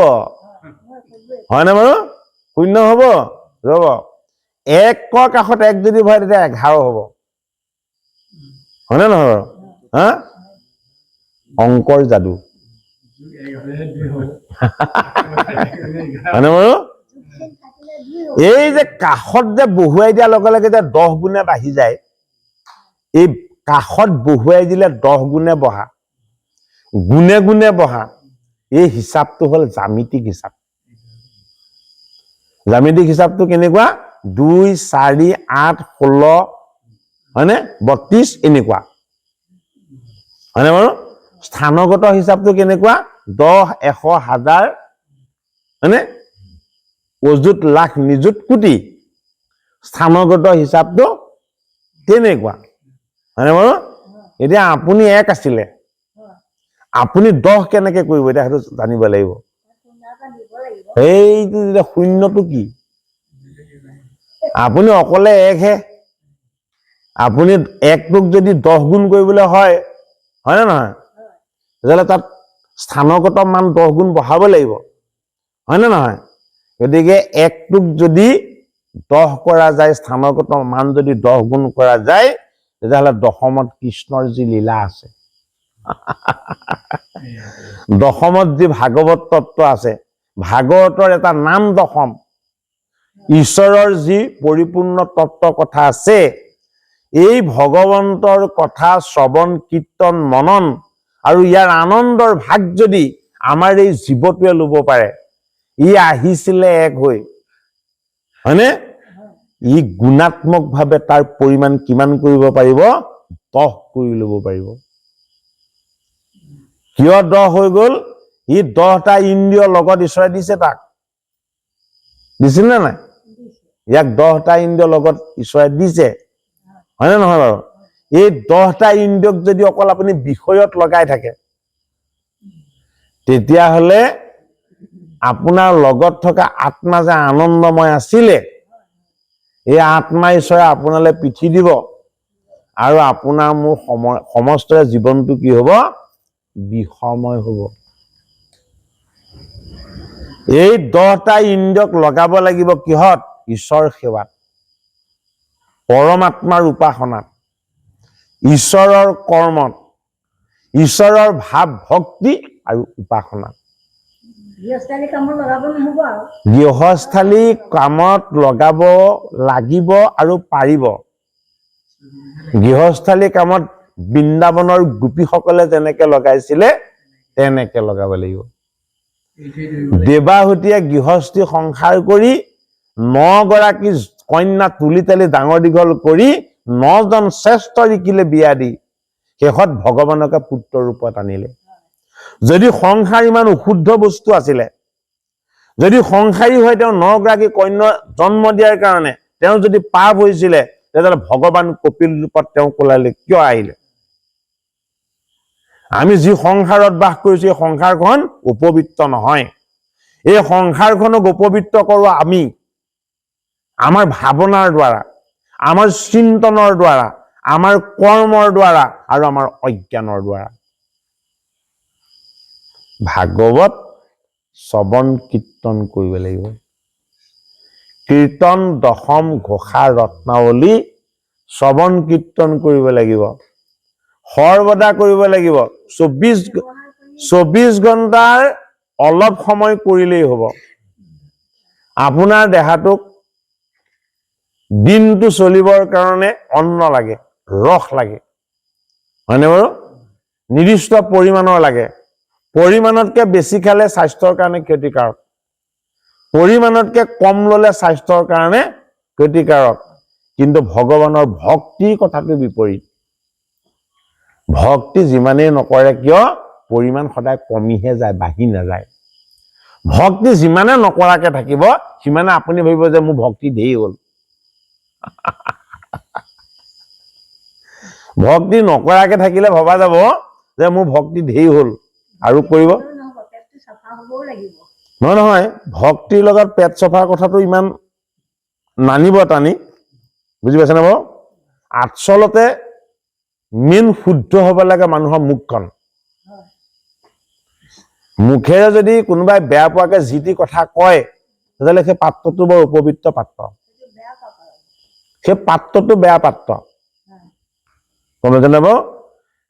হয় না বাৰু শূন্য হ'ব ৰব 1 কৰ কাষত 1 যদি ভৰাই তেতিয়া 11 হ'ব হয় না নহয় বাৰু হা অংকৰ যাদু হয় না বাৰু এই যে কাষত যে বহুৱাই দিয়াৰ লগে লগে যে 10 গুণে বাঢ়ি যায় এই কাষত বহুৱাই দিলে 10 গুণে বঢ়া গুণে গুণে বঢ়া এই হিচাপটো হ'ল জ্যামিতিক হিচাপ জ্যামিতিক হিচাপটো কেনেকুৱা 2 4 8 16 হয়নে 32 এনেকুৱা হয়নে বাৰু স্থানগত হিচাপটো কেনেকুৱা 10 100 1000 হয়নে অযুত লাখ নিযুত কোটি স্থানগত হিচাপটো তেনেকুৱা হয়নে বাৰু এতিয়া আপুনি 1 আছিলে আপুনি 10 কেনেকৈ কৰিব এটা হেতু জানিব লাগিব এইটো শূন্যটো কি আপুনি অকলে 1 হে আপুনি 1 টোক যদি 10 গুণ কৰিবলৈ হয় হয় না নহয় তেতিয়াহ'লে তাত স্থানগত মান 10 গুণ বঢ়াব লাগিব হয় না নহয় গতিকে 1 টোক যদি 10 কৰা যায় স্থানগত মান যদি 10 গুণ কৰা যায় তেতিয়াহ'লে দশমত কৃষ্ণৰ যি লীলা আছে দশমত যি ভাগৱত তত্ত্ব আছে ভাগৱতৰ এটা নাম দশম ঈশ্বৰৰ যি পৰিপূৰ্ণ তত্ত্ব কথা আছে এই ভগৱন্তৰ কথা শ্ৰৱণ কীৰ্তন মনন আৰু ইয়াৰ আনন্দৰ ভাগ যদি আমাৰ এই জীৱটোৱে ল'ব পাৰে ই আহিছিলে এক হৈ হয়নে ই গুণাত্মকভাৱে তাৰ পৰিমাণ কিমান কৰিব পাৰিব 10 কৰি ল'ব পাৰিব কিয় 10 হৈ গ'ল ই 10টা ইন্দ্ৰিয় লগত ঈশ্বৰে দিছে তাক দিছিল নে নাই ইয়াক 10টা ইন্দ্ৰিয় লগত ঈশ্বৰে দিছে হয়নে নহয় বাৰু এই 10টা ইন্দ্ৰিয়ক যদি অকল আপুনি বিষয়ত লগাই থাকে তেতিয়াহ'লে আপোনাৰ লগত থকা আত্মা যে আনন্দময় আছিলে এই আত্মা ঈশ্বৰে আপোনালৈ পিঠি দিব আৰু আপোনাৰ মোৰ সমস্ত জীৱনটো কি হ'ব বিষময় হ'ব এই 10টা ইন্দ্ৰিয়ক লগাব লাগিব কিহত ঈশ্বৰ সেৱাত পৰমাত্মাৰ উপাসনাত ঈশ্বৰৰ কৰ্মত ঈশ্বৰৰ ভাৱ ভক্তি আৰু উপাসনাত গৃহস্থালী কামত লগাব নহ'ব আৰু গৃহস্থালী কামত লগাব লাগিব আৰু পাৰিব গৃহস্থালী কামত বৃন্দাবনৰ গোপীসকলে যেনেকে লগাইছিলে তেনেকে লগাব লাগিব দেৱাহুতিয়ে গৃহস্থী সংসাৰ কৰি 9 গৰাকী কন্যা তুলি তালি ডাঙৰ দীঘল কৰি 9 জন শ্ৰেষ্ঠ ঋষিলে বিয়া দি শেষত ভগৱানকে পুত্ৰ ৰূপত আনিলে যদি সংসাৰ ইমান অশুদ্ধ বস্তু আছিলে যদি সংসাৰী হয় তেওঁ 9 গৰাকী কন্যা জন্ম দিয়াৰ কাৰণে তেওঁ যদি পাপ হৈছিলে তেতিয়াহ'লে ভগৱান কপিল ৰূপত তেওঁ কোলালে কিয় আহিলে? আমি যি সংসাৰত বাস কৰিছো এই সংসাৰখন উপবিত্ৰ নহয়। এই সংসাৰখনক উপবিত্ৰ কৰোঁ আমি আমাৰ ভাৱনাৰ দ্বাৰা, আমাৰ চিন্তনৰ দ্বাৰা, আমাৰ কৰ্মৰ দ্বাৰা আৰু আমাৰ অজ্ঞানৰ দ্বাৰা। ভাগৱত শ্ৰৱণ কীৰ্তন কৰিব লাগিব। কীৰ্তন দশম ঘোষা ৰত্নাৱলী শ্ৰৱণ কীৰ্তন কৰিব লাগিব, সৰ্বদা কৰিব লাগিব। 24 ঘণ্টাৰ অলপ সময় কৰিলেই হ'ব। আপোনাৰ দেহাটোক দিনটো চলিবৰ কাৰণে অন্ন লাগে, ৰস লাগে, হয়নে বাৰু? নিৰ্দিষ্ট পৰিমাণৰ লাগে। পৰিমাণতকে বেছি খালে স্বাস্থ্যৰ কাৰণে ক্ষতিকাৰক, পৰিমাণতকে কম ললে স্বাস্থ্যৰ কাৰণে ক্ষতিকাৰক। কিন্তু ভগৱানৰ ভক্তিৰ কথাটো বিপৰীত। ভক্তি যিমানেই নকৰে কিয় পৰিমাণ সদায় কমিহে যায়, বাঢ়ি নাযায়। ভক্তি যিমানে নকৰাকে থাকিব সিমানে আপুনি ভাবিব যে মোৰ ভক্তি ধেই হ'ল। ভক্তি নকৰাকে থাকিলে ভবা যাব যে মোৰ ভক্তি ধেই হ'ল আৰু কৰিব নহয়। নহয়, ভক্তিৰ লগত পেট চফাৰ কথাটো ইমান নানিব টানি, বুজি পাইছে নে বাৰু? আচলতে মেইন শুদ্ধ হ'ব লাগে মানুহৰ মুখখন। মুখেৰে যদি কোনোবাই বেয়া পোৱাকে যি টি কথা কয় তেতিয়াহ'লে সেই পাত্ৰটো বৰ অপবিত্ৰ পাত্ৰ, সেই পাত্ৰটো বেয়া পাত্ৰ, গম পাইছেনে বাৰু?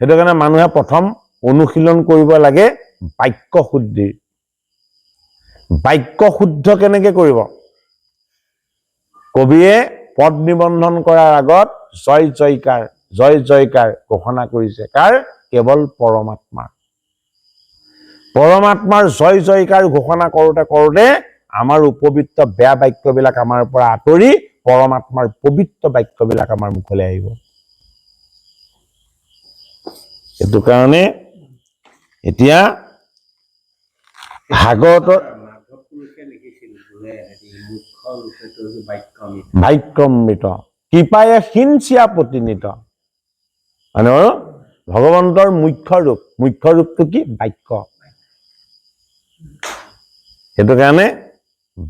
সেইটো কাৰণে মানুহে প্ৰথম অনুশীলন কৰিব লাগে বাক্য শুদ্ধিৰ। বাক্য শুদ্ধ কেনেকে কৰিব? কবিয়ে পদ নিবন্ধন কৰাৰ আগত জয় জয়কাৰ জয় জয়কাৰ ঘোষণা কৰিছে। কাৰ? কেৱল পৰমাত্মা। পৰমাত্মাৰ জয় জয়কাৰ ঘোষণা কৰোতে কৰোতে আমাৰ উপবিত্ৰ বেয়া বাক্যবিলাক আমাৰ পৰা আঁতৰি পৰমাত্মাৰ পবিত্ৰ বাক্যবিলাক আমাৰ মুখলৈ আহিব। সেইটো কাৰণে এতিয়া ভাগৱতৰ বাক্যমৃত কৃপায়ে সিঞ্চিয়া প্ৰতিনিত, মানে ভগৱন্তৰ মুখ্য ৰূপটো কি? বাক্য। সেইটো কাৰণে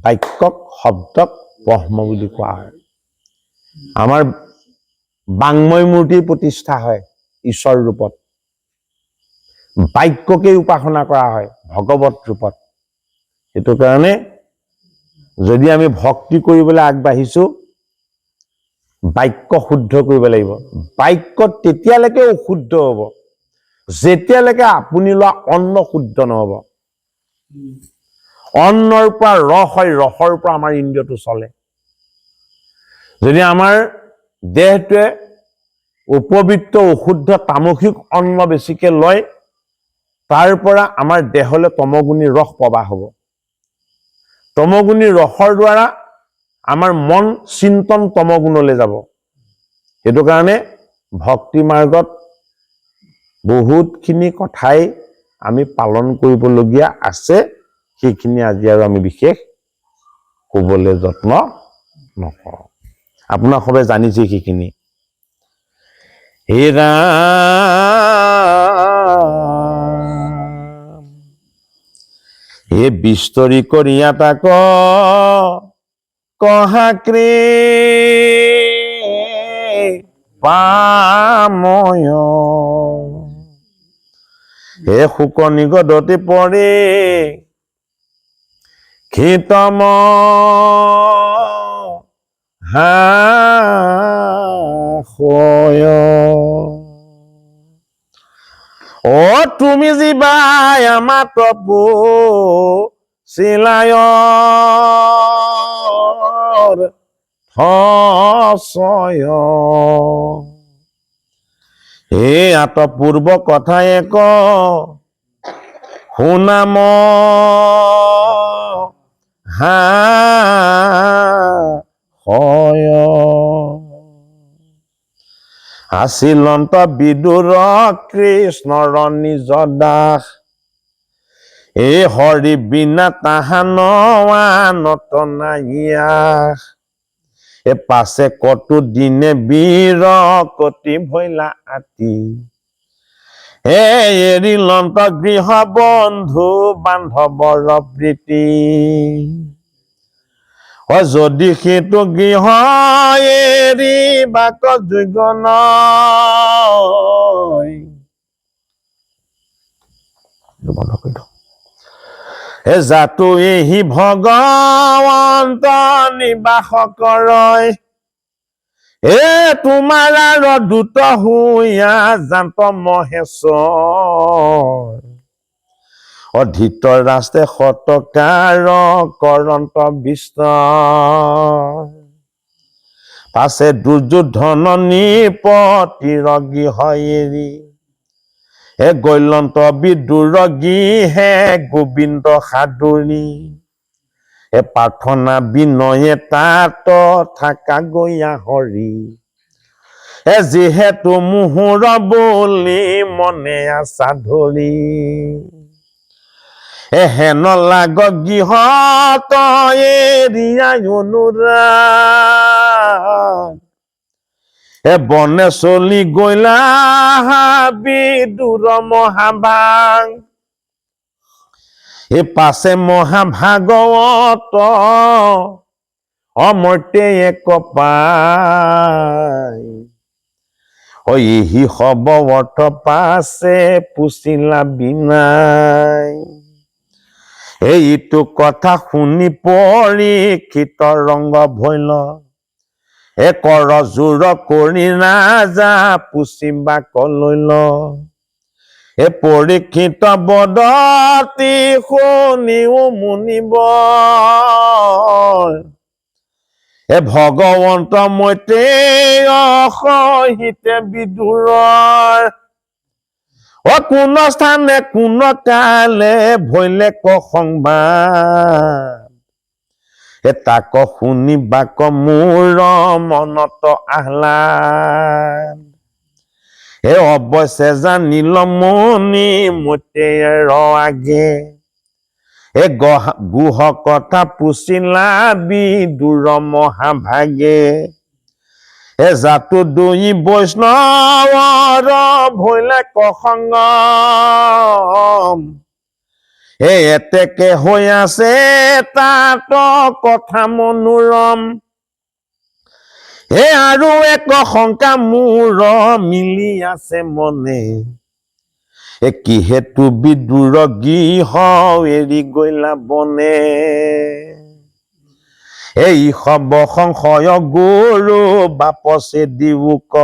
বাক্যক শব্দক ব্ৰহ্ম বুলি কোৱা হয়। আমাৰ বাংময় মূৰ্তিৰ প্ৰতিষ্ঠা হয় ঈশ্বৰ ৰূপত, বাক্যকেই উপাসনা কৰা হয় ভগৱত ৰূপত। সেইটো কাৰণে যদি আমি ভক্তি কৰিবলৈ আগবাঢ়িছো বাক্য শুদ্ধ কৰিব লাগিব। বাক্য তেতিয়ালৈকে অশুদ্ধ হ'ব যেতিয়ালৈকে আপুনি লোৱা অন্ন শুদ্ধ নহব। অন্নৰ পৰা ৰস হয়, ৰসৰ পৰা আমাৰ ইন্দ্ৰিয়টো চলে। যদি আমাৰ দেহটোৱে উপবিত্ৰ অশুদ্ধ তামসিক অন্ন বেছিকে লয় তাৰ পৰা আমাৰ দেহলৈ তমগুণী ৰস প্ৰবাহ হ'ব। তমগুণী ৰসৰ দ্বাৰা আমাৰ মন চিন্তন তমগুণলৈ যাব। সেইটো কাৰণে ভক্তি মাৰ্গত বহুতখিনি কথাই আমি পালন কৰিবলগীয়া আছে। সেইখিনি আজি আৰু আমি বিশেষ ক'বলৈ যত্ন নকৰোঁ। আপোনাক সবে জানিছে সেইখিনি। হে ৰাম হে বিস্তৰি কৰিয়া তাক কৃপাময় হে শুক নিগদতে পৰে ক্ষিতম হাসয়। ও তুমি জীবাই আমাৰ প্ৰভু চিলায়ৰ সচয় হে আত পূৰ্ব কথাই ক শুনাম হাসয়। আছিলন্ত বিদুৰ কৃষ্ণৰ নিজ দাস এই হৰি বিনা তাহান আনত নাইয়া এ পাছে কতো দিনে বীৰ কতি ভৈলা আতি এৰি লন্ত গৃহ বন্ধু বান্ধৱৰ প্ৰীতি যদি সেইটো গৃহ এৰি বাক যোগ্য নয় বন্ধ কৰি দিওঁ জাতু এহি ভগৱন্ত নিবাস কৰয় তোমাৰ আৰু দূত হুইয়া জান্ত মহেশ্বৰ অধৃত ৰাষ্ট্ৰে শতকাৰ কৰন্ত বিষ্ট পাছে দুৰ্যোধন নিপতিৰ গৃহ এৰি গৈলন্ত বিদুৰ গৃহে গোবিন্দ সাদুৰী প্ৰাৰ্থনা বিনয়ে তাত থাকা গৈয়া হৰি যিহেতু মুহুৰ বুলি মনে আশা ধৰি হেন লাগ গৃহত এৰিয়া অনুৰাগ বনে চলি গৈলা বিদুৰ মহাভাগ পাছে মহাভাগৱত অমৰ্তে এক পাই এহি হব অৰ্থ পাছে পুচিলা বিনাই এইটো কথা শুনি পৰীক্ষিত ৰংগ ভৈল কৰ জোৰ কৰি ৰাজা পুচিবা কলৈল পৰীক্ষিত বদতি শুনিও মুনিব ভগৱন্ত মৈতে সহিতে বিদুৰৰ কোন স্থানে কোন কালে ভৈলে ক সংবাদ তাক শুনিবাক মোৰ মনত আহ্লাদ অৱশ্যে জানিল মুনি মতে আগে গুহ কথা পুচিলা বিদুৰ মহাভাগে জাতু দুই বৈষ্ণৱৰ ভৈলে কসংগম এতেকে হৈ আছে তাত কথা মনোৰম আৰু এক শংকা মোৰ মিলি আছে মনে কিহেতু বিদুৰ গৃহ এৰি গৈলা বনে এই সব সংশয় গুৰু বাপচে দিওক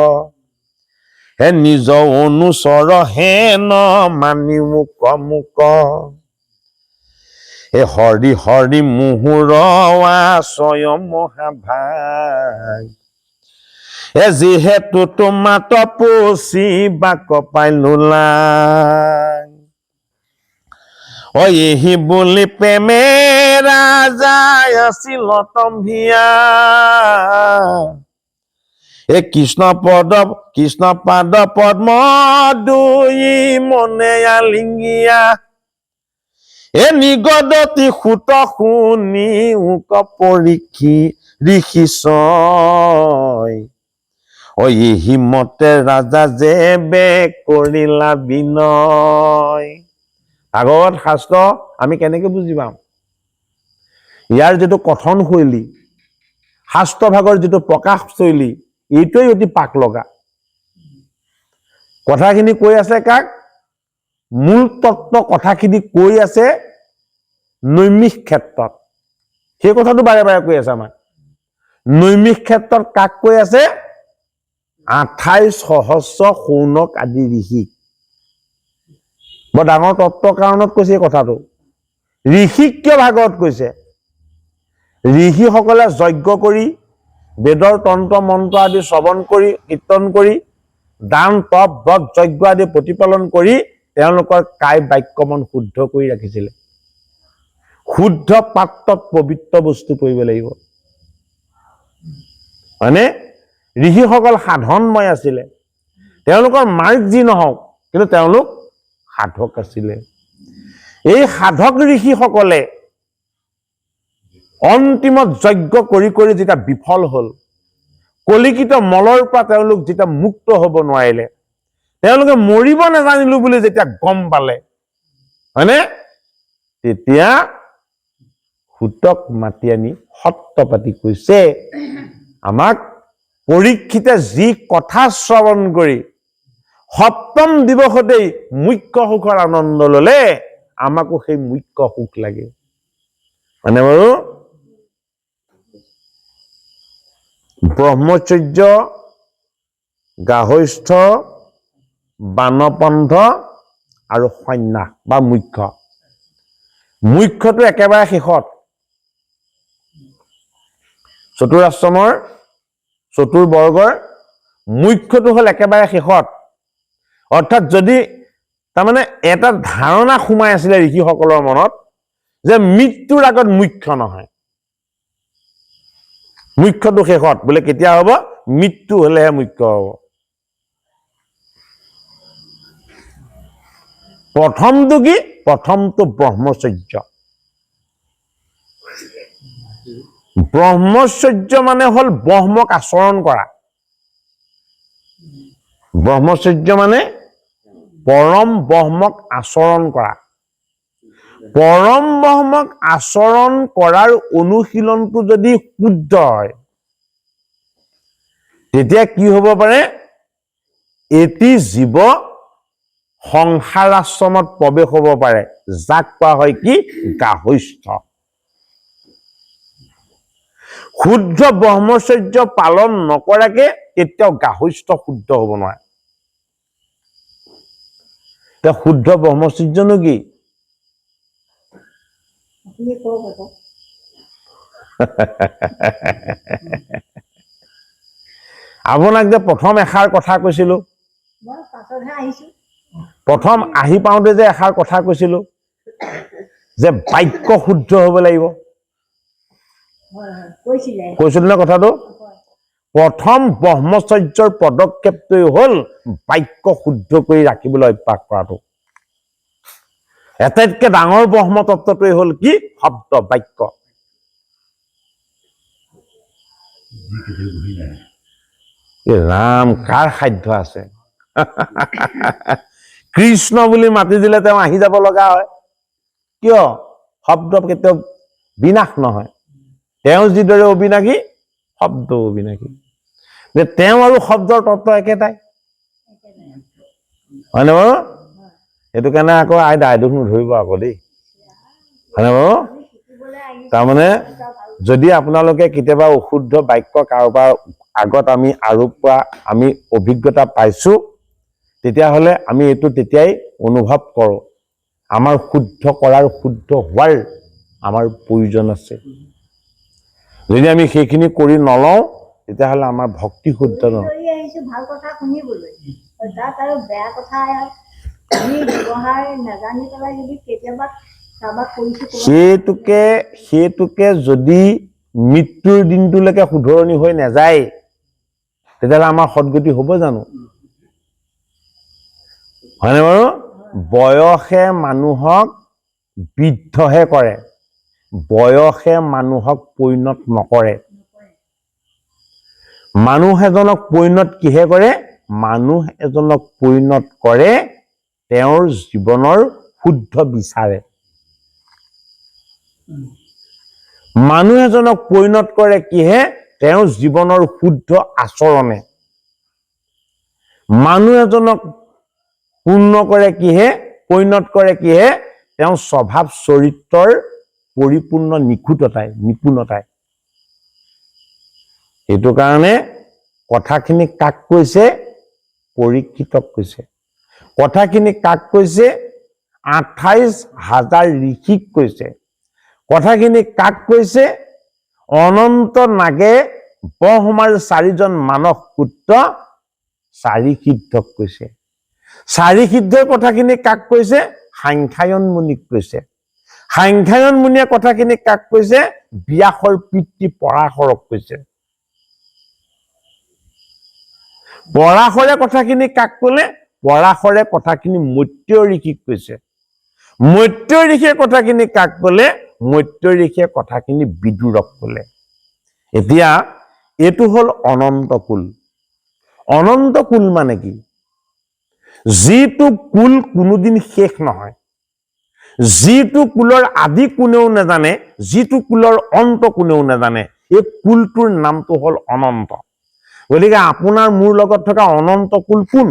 নিজ অনুচৰ হেন মানি মুক মুক হৰি হৰি মুহুৰ আশ্ৰয় মহাভাগ যিহেতু তোমাত পুচি বাক পাইলোলা এহি বুলি প্ৰেমে ৰাজাই আছিল তম্ভিয়া কৃষ্ণ পাদ পদ্ম দুই মনে আলিঙ্গিয়া নিগদতি সুত শুনি উক পৰীক্ষি ঋষি ছয় এহি মতে ৰাজা যে বে কৰিলা বিনয় ভাগৱত শাস্ত্ৰ আমি কেনেকে বুজি পাম ইয়াৰ যিটো কথন শৈলী শাস্ত্ৰ ভাগৰ যিটো প্ৰকাশ শৈলী এইটোৱেই অতি পাক লগা কথাখিনি কৈ আছে কাক মূল তত্ত্ব কথাখিনি কৈ আছে নৈমিষ ক্ষেত্ৰত সেই কথাটো বাৰে বাৰে কৈ আছে আমাক নৈমিষ ক্ষেত্ৰত কাক কৈ আছে 28,000 সৌনক আদি ঋষিক বৰ ডাঙৰ তত্ত্ব কাৰণত কৈছে এই কথাটো ঋষিক কিয় ভাগৱত কৈছে ঋষিসকলে যজ্ঞ কৰি বেদৰ তন্ত্ৰ মন্ত্ৰ আদি শ্ৰৱণ কৰি কীৰ্তন কৰি দান তপ ব্ৰত যজ্ঞ আদি প্ৰতিপালন কৰি তেওঁলোকৰ কায় বাক্যমন শুদ্ধ কৰি ৰাখিছিলে শুদ্ধ পাত্ৰত পবিত্ৰ বস্তু পৰিব লাগিব মানে ঋষিসকল সাধনময় আছিলে তেওঁলোকৰ মাৰ্গ যি নহওক কিন্তু তেওঁলোক সাধক আছিলে এই সাধক ঋষিসকলে অন্তিমত যজ্ঞ কৰি কৰি যেতিয়া বিফল হ'ল, কলিকিত মলৰ পৰা তেওঁলোক যেতিয়া মুক্ত হ'ব নোৱাৰিলে, তেওঁলোকে মৰিব নাজানিলো বুলি যেতিয়া গম পালে, হয়নে, তেতিয়া সূতক মাতি আনি সত্ৰ পাতি কৈছে, আমাক পৰীক্ষিতে যি কথা শ্ৰৱণ কৰি সপ্তম দিৱসতেই মুখ্য সুখৰ আনন্দ ললে, আমাকো সেই মুখ্য সুখ লাগে। মানে বাৰু ব্ৰহ্মচৰ্য, গাহস্থ, বানপন্থ আৰু সন্ন্যাস বা মুখ্য। মুখ্যটো একেবাৰে শেষত, চতুৰাশ্ৰমৰ চতুৰ্বৰ্গৰ মুখ্যটো হ'ল একেবাৰে শেষত। অৰ্থাৎ যদি তাৰমানে এটা ধাৰণা সোমাই আছিলে ঋষিসকলৰ মনত যে মৃত্যুৰ আগত মুখ্য নহয়, মুখ্যটো শেষত, বোলে কেতিয়া হ'ব, মৃত্যু হলেহে মুখ্য হ'ব। প্ৰথমটো কি, প্ৰথমটো ব্ৰহ্মচৰ্য। ব্ৰহ্মচৰ্য মানে হ'ল ব্ৰহ্মক আচৰণ কৰা। ব্ৰহ্মচৰ্য মানে পৰম ব্ৰহ্মক আচৰণ কৰা। পৰম ব্ৰহ্মক আচৰণ কৰাৰ অনুশীলনটো যদি শুদ্ধ হয়, তেতিয়া কি হ'ব পাৰে, এটি জীৱ সংসাৰ আশ্ৰমত প্ৰৱেশ হ'ব পাৰে, যাক কোৱা হয় কি, গাহস্থ। শুদ্ধ ব্ৰহ্মচৰ্য পালন নকৰাকে কেতিয়াও গাহস্থ শুদ্ধ হ'ব নোৱাৰে। এতিয়া শুদ্ধ ব্ৰহ্মচৰ্যনো কি? আপুনি কওক আকৌ। আপোনাক যে প্ৰথম এষাৰ কথা কৈছিলো, মই পাছতহে আহিছো। প্ৰথম আহি পাওঁতে যে এষাৰ কথা কৈছিলো যে বাক্য শুদ্ধ হ'ব লাগিব, কৈছিলো নে কথাটো? প্ৰথম ব্ৰহ্মচৰ্যৰ পদক্ষেপটোৱেই হ'ল বাক্য শুদ্ধ কৰি ৰাখিবলৈ অভ্যাস কৰাটো। আটাইতকৈ ডাঙৰ ব্ৰহ্মতত্ত্বটোৱেই হ'ল কি, শব্দ, বাক্য। ৰাম, কাৰ সাধ্য আছে? কৃষ্ণ বুলি মাতি দিলে তেওঁ আহি যাব লগা হয়। কিয়? শব্দ কেতিয়াও বিনাশ নহয়। তেওঁ যিদৰে অবিনাশী, শব্দ অবিনাশী। যে তেওঁ আৰু শব্দৰ তত্ত্ব একেটাই, হয়নে বাৰু? সেইটো কাৰণে আকৌ আইদোষ নধৰিব আকৌ দেই, হয়নে বাৰু? তাৰমানে যদি আপোনালোকে কেতিয়াবা অশুদ্ধ বাক্য কাৰোবাৰ আগত আমি আৰোপ কৰা, আমি অভিজ্ঞতা পাইছো, তেতিয়াহ'লে আমি এইটো তেতিয়াই অনুভৱ কৰোঁ, আমাৰ শুদ্ধ কৰাৰ, শুদ্ধ হোৱাৰ আমাৰ প্ৰয়োজন আছে। যদি আমি সেইখিনি কৰি নলওঁ, তেতিয়াহ'লে আমাৰ ভক্তি শুদ্ধ নহয়। ভাল কথা শুনিবলৈ, তাত আৰু বেয়া কথা আমি ব্যৱহাৰ নাজানি পেলাই যদি কেতিয়াবা সেইটোকে যদি মৃত্যুৰ দিনটোলৈকে শুধৰণি হৈ নাযায়, তেতিয়াহ'লে আমাৰ সদগতি হ'ব জানো? হয়নে বাৰু? বয়সে মানুহক বৃদ্ধহে কৰে, বয়সে মানুহক পৰিণত নকৰে। মানুহ এজনক পৰিণত কিহে কৰে? মানুহ এজনক পৰিণত কৰে তেওঁৰ জীৱনৰ শুদ্ধ বিচাৰে। মানুহ এজনক পৰিণত কৰে কিহে? তেওঁৰ জীৱনৰ শুদ্ধ আচৰণে। মানুহ এজনক পূৰ্ণ কৰে কিহে? পৰিণত কৰে কিহে? তেওঁৰ স্বভাৱ চৰিত্ৰৰ পৰিপূৰ্ণ নিপুণতাই। সেইটো কাৰণে কথাখিনি কাক কৈছে? পৰীক্ষিতক কৈছে। কথাখিনি কাক কৈছে? 28,000 ঋষিক কৈছে। কথাখিনি কাক কৈছে? অনন্ত নাগে ব্ৰহ্মাৰ 4জন মানস পুত্ৰ 4 সিদ্ধক কৈছে। 4 সিদ্ধৰ কথাখিনি কাক কৈছে? সাংখ্যায়ন মুনিক কৈছে। সাংখ্যায়ন মুনিয়ে কথাখিনি কাক কৈছে? ব্যাসৰ পিতৃ পৰাশৰক কৈছে। পৰাশৰে কথাখিনি কাক ক'লে? পৰাশৰে কথাখিনি মৈত্ৰেয় ঋষিক কৈছে। মৈত্ৰেয় ঋষিয়ে কথাখিনি কাক কলে? মৈত্ৰেয় ঋষিয়ে কথাখিনি বিদুৰক কলে। এতিয়া এইটো হল অনন্ত কুল। অনন্ত কুল মানে কি? যিটো কুল কোনোদিন শেষ নহয়, যিটো কুলৰ আদি কোনেও নাজানে, যিটো কুলৰ অন্ত কোনেও নাজানে, এই কুলটোৰ নামটো হল অনন্ত। গতিকে আপোনাৰ মোৰ লগত থকা অনন্ত কুল কোন?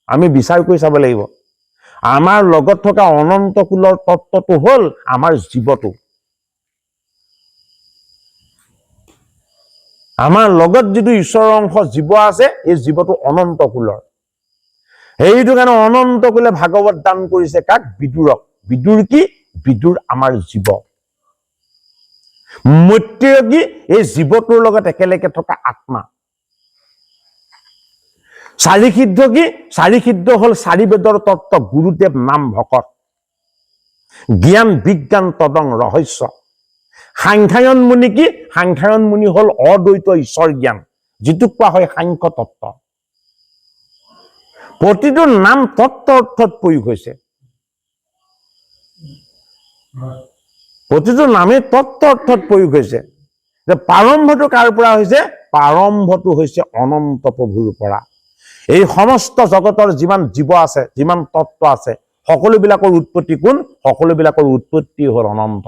আমি বিচাৰ কৰি চাব লাগিব। আমাৰ লগত থকা অনন্ত কুলৰ তত্ত্বটো হল আমাৰ জীৱটো। আমাৰ লগত যিটো ঈশ্বৰৰ অংশ জীৱ আছে, এই জীৱটো অনন্ত কুলৰ। সেইটো কাৰণে অনন্ত কুলে ভাগৱত দান কৰিছে কাক? বিদুৰক। বিদুৰ কি? বিদুৰ আমাৰ জীৱ। মৈত্ৰেয় কি? এই জীৱটোৰ লগত একেলগে থকা আত্মা। চাৰি সিদ্ধ কি? চাৰি সিদ্ধ হল চাৰি বেদৰ তত্ত্ব, গুৰুদেৱ নাম ভকত, জ্ঞান বিজ্ঞান তদং ৰহস্য। সাংখ্যায়ন মুনি কি? সাংখ্যায়ন মুনি হল অদ্বৈত ঈশ্বৰ জ্ঞান, যিটোক কোৱা হয় সাংখ্য তত্ত্ব। প্ৰতিটো নাম তত্ত্ব অৰ্থত প্ৰয়োগ হৈছে। প্ৰতিটো নামেই তত্ত্ব অৰ্থত প্ৰয়োগ হৈছে। যে প্ৰাৰম্ভটো কাৰ পৰা হৈছে? প্ৰাৰম্ভটো হৈছে অনন্ত প্ৰভুৰ পৰা। এই সমস্ত জগতৰ যিমান জীৱ আছে, যিমান তত্ত্ব আছে, সকলোবিলাকৰ উৎপত্তি কোন? সকলোবিলাকৰ উৎপত্তি হল অনন্ত।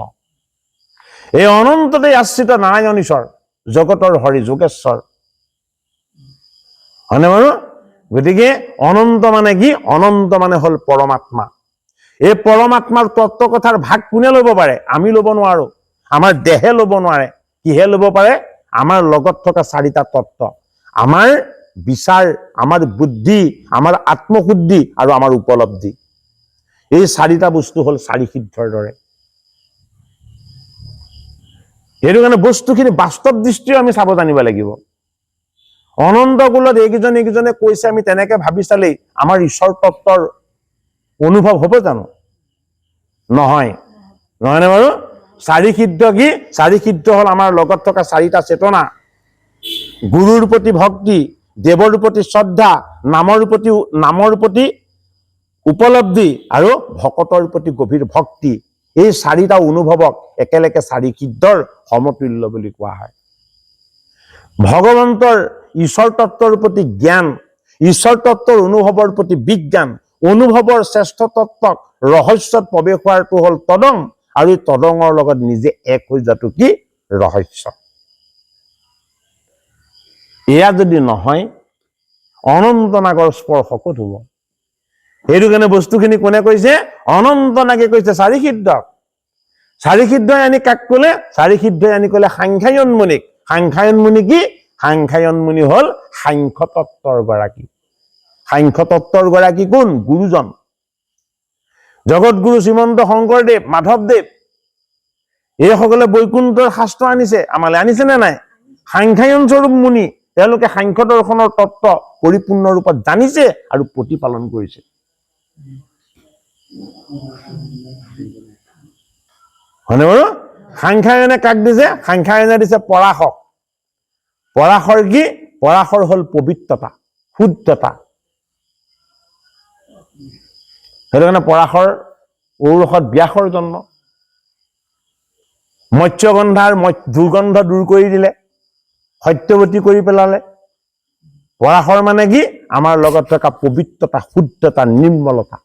এই অনন্ততে আশ্ৰিত নাৰায়ণ ঈশ্বৰ, জগতৰ হৰি যোগেশ্বৰ। হয়নে বাৰু? গতিকে অনন্ত মানে কি? অনন্ত মানে হল পৰমাত্মা। এই পৰমাত্মাৰ তত্ত্ব কথাৰ ভাগ কোনে ল'ব পাৰে? আমি ল'ব নোৱাৰো। আমাৰ দেহে ল'ব নোৱাৰে। কিহে ল'ব পাৰে? আমাৰ লগত থকা চাৰিটা তত্ত্ব, আমাৰ বিচাৰ, আমাৰ বুদ্ধি, আমাৰ আত্মশুদ্ধি আৰু আমাৰ উপলব্ধি। এই চাৰিটা বস্তু হল চাৰি সিদ্ধৰ দৰে। সেইটো কাৰণে বস্তুখিনি বাস্তৱ দৃষ্টিও আমি চাব জানিব লাগিব। অনন্ত কুলত এইকেইজনে কৈছে, আমি তেনেকে ভাবি চালেই আমাৰ ঈশ্বৰ তত্ত্বৰ অনুভৱ হ'ব জানো? নহয়। নহয়নে বাৰু? চাৰি সিদ্ধ কি? চাৰি সিদ্ধ হল আমাৰ লগত থকা চাৰিটা চেতনা, গুৰুৰ প্ৰতি ভক্তি, দেৱৰ প্ৰতি শ্ৰদ্ধা, নামৰ প্ৰতি উপলব্ধি আৰু ভকতৰ প্ৰতি গভীৰ ভক্তি। এই চাৰিটা অনুভৱক একেলগে চাৰি সিদ্ধৰ সমতুল্য বুলি কোৱা হয়। ভগৱন্তৰ ঈশ্বৰ তত্ত্বৰ প্ৰতি জ্ঞান, ঈশ্বৰ তত্ত্বৰ অনুভৱৰ প্ৰতি বিজ্ঞান, অনুভৱৰ শ্ৰেষ্ঠ তত্ত্বক ৰহস্যত প্ৰৱেশ হোৱাটো হল তদং, আৰু এই তদঙৰ লগত নিজে এক হৈ যোৱাটো কি? ৰহস্য। এয়া যদি নহয়, অনন্ত নাগৰ স্পৰ্শ ক'ত হব? সেইটো কাৰণে বস্তুখিনি কোনে কৈছে? অনন্ত নাগে কৈছে চাৰি সিদ্ধক। চাৰি সিদ্ধই আনি কাক কলে? চাৰি সিদ্ধই আনি কলে সাংখ্যায়ন মুনিক। সাংখ্যায়ন মুনি কি? সাংখ্যায়ন মুনি হল সাংখ্য তত্ত্বৰ গৰাকী। সাংখ্য তত্ত্বৰ গৰাকী কোন? গুৰুজন। জগত গুৰু শ্ৰীমন্ত শংকৰদেৱ, মাধৱদেৱ, এইসকলে বৈকুণ্ঠৰ শাস্ত্ৰ আনিছে, আমালৈ আনিছে নে নাই? সাংখ্যায়ন স্বৰূপ মুনি, তেওঁলোকে সাংখ্য দৰ্শনৰ তত্ত্ব পৰিপূৰ্ণ ৰূপত জানিছে আৰু প্ৰতিপালন কৰিছে। হয়নে বাৰু? সাংখ্যায়নে কাক দিছে? সাংখ্যায়নে দিছে পৰাশক। পৰাশৰ কি? পৰাশৰ হল পবিত্ৰতা, শুদ্ধতা। সেইটো কাৰণে পৰাশৰ ঔৰসত ব্যাসৰ জন্ম। মৎস্যগন্ধাৰ দুৰ্গন্ধ দূৰ কৰি দিলে, সত্যৱতী কৰি পেলালে। পৰাশৰ মানে কি? আমাৰ লগত থকা পবিত্ৰতা, শুদ্ধতা, নিৰ্মলতা।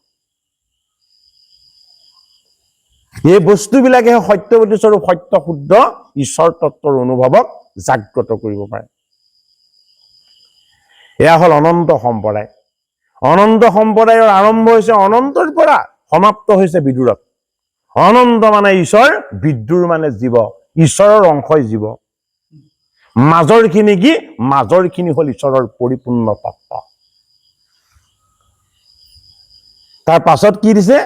এই বস্তুবিলাকে সত্যৱতী স্বৰূপ সত্য শুদ্ধ ঈশ্বৰ তত্ত্বৰ অনুভৱক জাগ্ৰত কৰিব পাৰে। এয়া হল অনন্ত সম্প্ৰদায়। অনন্ত সম্প্ৰদায়ৰ আৰম্ভ হৈছে অনন্তৰ পৰা, সমাপ্ত হৈছে বিদুৰত। অনন্ত মানে ঈশ্বৰ, বিদুৰ মানে জীৱ, ঈশ্বৰৰ অংশই জীৱ। মাজৰ খিনি কি? মাজৰ খিনি হল ঈশ্বৰৰ পৰিপূৰ্ণ তত্ত্ব। তাৰ পাছত কি দিছে?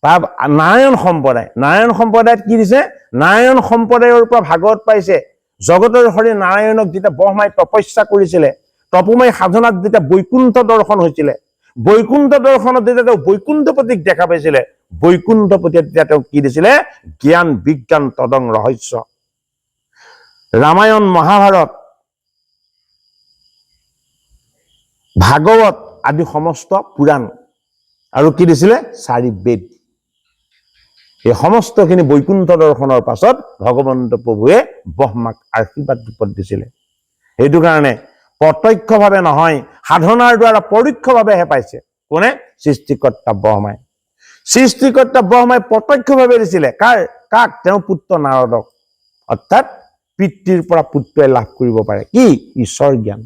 তাৰ নাৰায়ণ সম্প্ৰদায়। নাৰায়ণ সম্প্ৰদায়ত কি দিছে? নাৰায়ণ সম্প্ৰদায়ৰ পৰা ভাগৱত পাইছে। জগতৰ হৰি নাৰায়ণক যেতিয়া ব্ৰহ্মাই তপস্যা কৰিছিলে, তপোময় সাধনাত যেতিয়া বৈকুণ্ঠ দৰ্শন হৈছিলে, বৈকুণ্ঠ দৰ্শনত যেতিয়া তেওঁ বৈকুণ্ঠপতিক দেখা পাইছিলে, বৈকুণ্ঠপতিয়ে তেতিয়া তেওঁক কি দিছিলে? জ্ঞান বিজ্ঞান তদং ৰহস্য। ৰামায়ণ, মহাভাৰত, ভাগৱত আদি সমস্ত পুৰাণ, আৰু কি দিছিলে? চাৰি বেদ। এই সমস্তখিনি বৈকুণ্ঠ দৰ্শনৰ পাছত ভগৱন্ত প্ৰভুৱে ব্ৰহ্মাক আশীৰ্বাদ ৰূপত দিছিলে। সেইটো কাৰণে প্ৰত্যক্ষভাৱে নহয়, সাধনাৰ দ্বাৰা পৰোক্ষভাৱেহে পাইছে। কোনে? সৃষ্টিকৰ্তা ব্ৰহ্মাই। সৃষ্টিকৰ্তা ব্ৰহ্মাই প্ৰত্যক্ষভাৱে দিছিলে। কাক? তেওঁৰ পুত্ৰ নাৰদক। অৰ্থাৎ পিতৃৰ পৰা পুত্ৰই লাভ কৰিব পাৰে কি? ঈশ্বৰ জ্ঞান।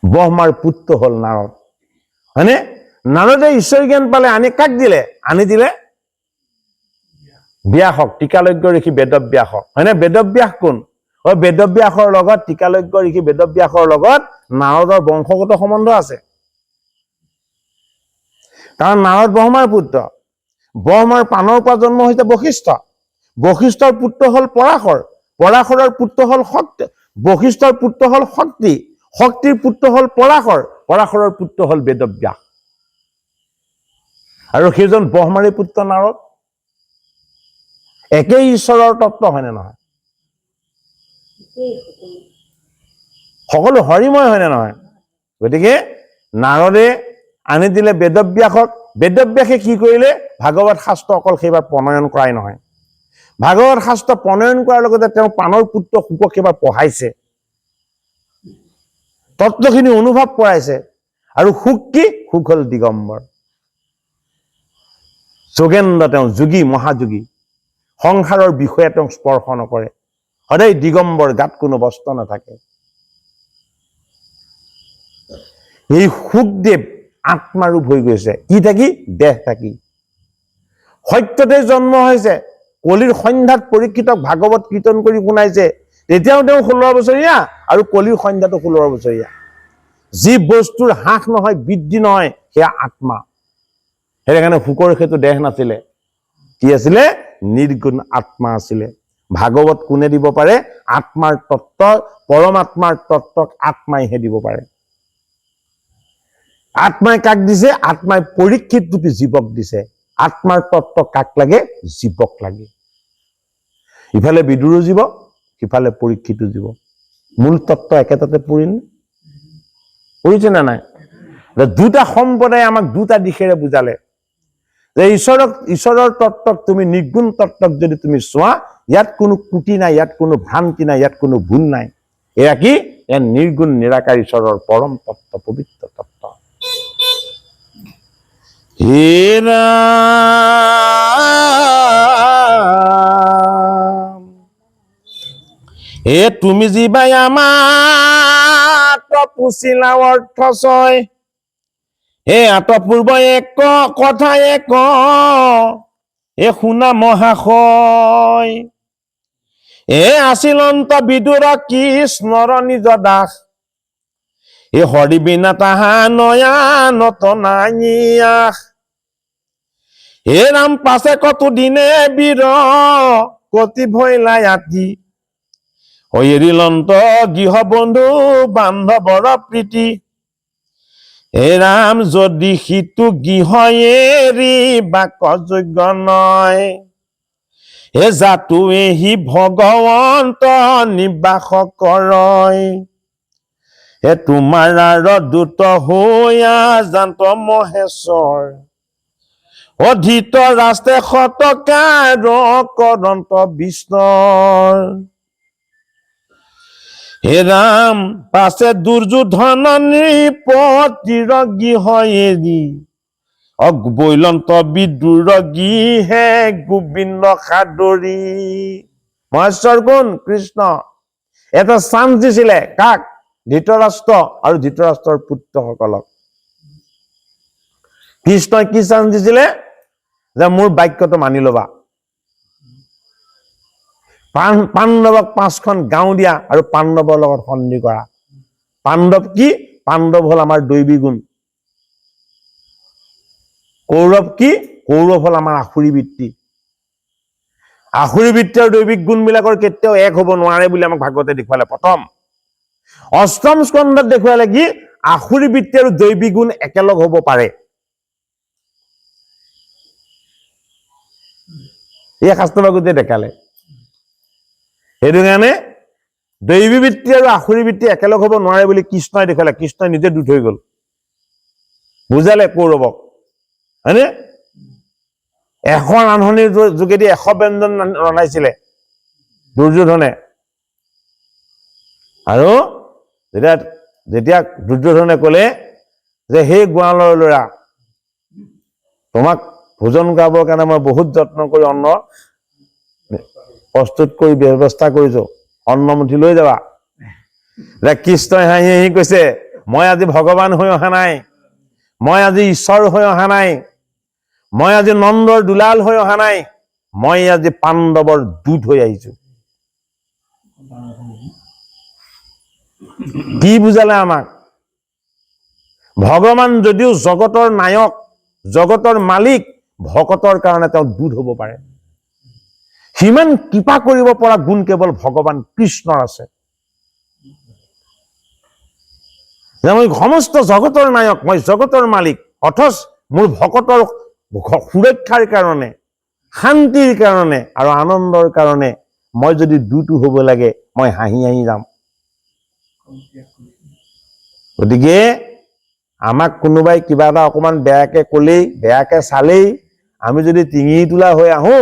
ব্ৰহ্মাৰ পুত্ৰ হল নাৰদ, হয়নে? নাৰদে ঈশ্বৰ জ্ঞান পালে। আনি কাক দিলে? আনি দিলে ব্যাসক, টিকালজ্ঞ ঋষি বেদব্যাসক, হয়নে? বেদব্যাস কোন? বেদব্যাসৰ লগত, টিকালজ্ঞ ঋষি বেদব্যাসৰ লগত নাৰদৰ বংশগত সম্বন্ধ আছে। কাৰণ নাৰদ ব্ৰহ্মাৰ পুত্ৰ। ব্ৰহ্মাৰ পানৰ পৰা জন্ম হৈছে বশিষ্ঠ। বশিষ্ঠৰ পুত্ৰ হল পৰাশৰ। পৰাশৰৰ পুত্ৰ হল শক্তি। বশিষ্ঠৰ পুত্ৰ হল শক্তি। শক্তিৰ পুত্ৰ হল পৰাশৰ। পৰাশৰৰ পুত্ৰ হল বেদব্যাস। আৰু সেইজন ব্ৰহ্মাৰে পুত্ৰ নাৰদ। একেই ঈশ্বৰৰ তত্ত্ব, হয়নে নহয়? সকলো হৰিময়, হয়নে নহয়? গতিকে নাৰদে আনি দিলে বেদব্যাসক। বেদব্যাসে কি কৰিলে? ভাগৱত শাস্ত্ৰ অকল সেইবাৰ প্ৰণয়ন কৰাই নহয়, ভাগৱত শাস্ত্ৰ প্ৰণয়ন কৰাৰ লগতে তেওঁ পানৰ পুত্ৰ শুকক সেইবাৰ পঢ়াইছে, তত্ত্বখিনি অনুভৱ কৰাইছে। আৰু শুক কি? শুক হল দিগম্বৰ, যোগেন্দ্ৰ। তেওঁ যোগী, মহাযোগী। সংসাৰৰ বিষয়ে তেওঁ স্পৰ্শ নকৰে, সদায় দিগম্বৰ, গাত কোনো বস্ত্ৰ নাথাকে। এই শুকদেৱ আত্মাৰূপ হৈ গৈছে। কি থাকি? দেহ থাকি। সত্যতে জন্ম হৈছে। কলিৰ সন্ধ্যাত পৰীক্ষিতক ভাগৱত কীৰ্তন কৰি শুনাইছে। তেতিয়াও তেওঁ 16 বছৰীয়া আৰু কলিৰ সন্ধ্যাটো 16 বছৰীয়া। যি বস্তুৰ হ্ৰাস নহয়, বৃদ্ধি নহয়, সেয়া আত্মা। সেইকাৰণে শুকৰ সেইটো দেহ নাছিলে। কি আছিলে? নিৰ্গুণ আত্মা আছিলে। ভাগৱত কোনে দিব পাৰে? আত্মাৰ তত্ত্ব, পৰমাত্মাৰ তত্ত্বক আত্মাইহে দিব পাৰে। আত্মাই কাক দিছে? আত্মাই পৰীক্ষিত ৰূপী জীৱক দিছে। আত্মাৰ তত্ত্ব কাক লাগে? জীৱক লাগে। ইফালে বিদুৰো জীৱ, সিফালে পৰীক্ষিতো জীৱ। মূল তত্ত্ব একেটাতে পৰিছে নে নাই? দুটা সম্প্ৰদায় আমাক দুটা দিশেৰে বুজালে যে ঈশ্বৰৰ তত্ত্বক তুমি, নিৰ্গুণ তত্ত্বক যদি তুমি চোৱা, ইয়াত কোনো ত্ৰুটি নাই, ইয়াত কোনো ভ্ৰান্তি নাই, ইয়াত কোনো ভুল নাই। এয়া কি? এয়া নিৰ্গুণ নিৰাকাৰ ঈশ্বৰৰ পৰম তত্ত্ব, পবিত্ৰ তত্ত্ব। হে ৰাম, হে তুমি যিবাই আমাক পুছিলা অৰ্থ ছয়, হে আতপূৰ্ব এক কথা এক, এ শুনা মহাশয়। এ আছিল অন্ত বিদুৰ কৃষ্ণৰ নিজ দাস, এ হৰি বিনা তাহা নয়ানত নাই আস। হে ৰাম পাছে কত দিনে বীৰ কতি ভৈলাই আতি, এৰিলন্ত গৃহ বন্ধু বান্ধৱৰ প্ৰীতি। হে ৰাম যদি সিটো গৃহ এৰি বাক যোগ্য নয়, হে জাতু এহি ভগৱন্ত নিবাস কৰয়। হে তোমাৰ দূত হৈয়া জান্ত মহেশ্বৰ, অধীত ৰাষ্ট্ৰে শতকাৰ কৰন্ত বিষ্ণৰ। হে ৰাম পাছে দুৰ্যোধন নৃপতিৰ গৃহ এৰি, বৈলন্ত বিদুৰ গৃহে গোবিন্দ সাদৰী। মহেশ্বৰ কোন? কৃষ্ণ। এটা চান্স দিছিলে কাক? ধৃতৰাষ্ট্ৰ আৰু ধৃতৰাষ্ট্ৰৰ পুত্ৰসকলক। কৃষ্ণই কি চান্স দিছিলে? যে মোৰ বাক্যটো মানি লবা, পাণ্ডৱক 5খন গাঁও দিয়া আৰু পাণ্ডৱৰ লগত সন্ধি কৰা। পাণ্ডৱ কি? পাণ্ডৱ হল আমাৰ দৈবী গুণ। কৌৰৱ কি? কৌৰৱ হল আমাৰ আসুৰী বৃত্তি। আসুৰী বৃত্তি আৰু দৈবিক গুণবিলাকৰ কেতিয়াও এক হব নোৱাৰে বুলি আমাক ভাগৱতে দেখুৱালে। প্ৰথম অষ্টম স্কন্ধত দেখুৱালে কি? আসুৰী বৃত্তি আৰু দৈবিক গুণ একেলগ হব পাৰে। এই শাস্ত্ৰ ভাগৱতে দেখালে। সেইটো কাৰণে দৈবী বৃত্তি আৰু আসুৰী বৃত্তি একেলগ হব নোৱাৰে বুলি কৃষ্ণই দেখালে। কৃষ্ণই নিজে দুধ হৈ গল, বুজালে কৌৰৱক, হয়নে? 100 ৰান্ধনিৰ যোগেদি 100 ব্যঞ্জন ৰন্ধাইছিলে দুৰ্যোধনে। আৰু যেতিয়া দুৰ্যোধনে ক'লে যে সেই গোৱালৰ ল'ৰা, তোমাক ভোজন কৰাবৰ কাৰণে মই বহুত যত্ন কৰি অন্ন প্ৰস্তুত কৰি ব্যৱস্থা কৰিছো, অন্নমুঠি লৈ যাবা। কৃষ্ণই হাঁহি হাঁহি কৈছে, মই আজি ভগৱান হৈ অহা নাই, মই আজি ঈশ্বৰ হৈ অহা নাই, মই আজি নন্দৰ দুলাল হৈ অহা নাই, মই আজি পাণ্ডৱৰ দূত হৈ আহিছো। কি বুজালে আমাক? ভগৱান যদিও জগতৰ নায়ক, জগতৰ মালিক, ভকতৰ কাৰণে তেওঁ দূত হ'ব পাৰে। সিমান কৃপা কৰিব পৰা গুণ কেৱল ভগৱান কৃষ্ণৰ আছে। মই সমস্ত জগতৰ নায়ক, মই জগতৰ মালিক, অথচ মোৰ ভকতৰ সুৰক্ষাৰ কাৰণে, শান্তিৰ কাৰণে আৰু আনন্দৰ কাৰণে মই যদি দূতো হ'ব লাগে, মই হাঁহি হাঁহি যাম। গতিকে আমাক কোনোবাই কিবা এটা অকমান বেয়াকে কলেই, বেয়াকে চালেই আমি যদি টিঙি তোলা হৈ আহো,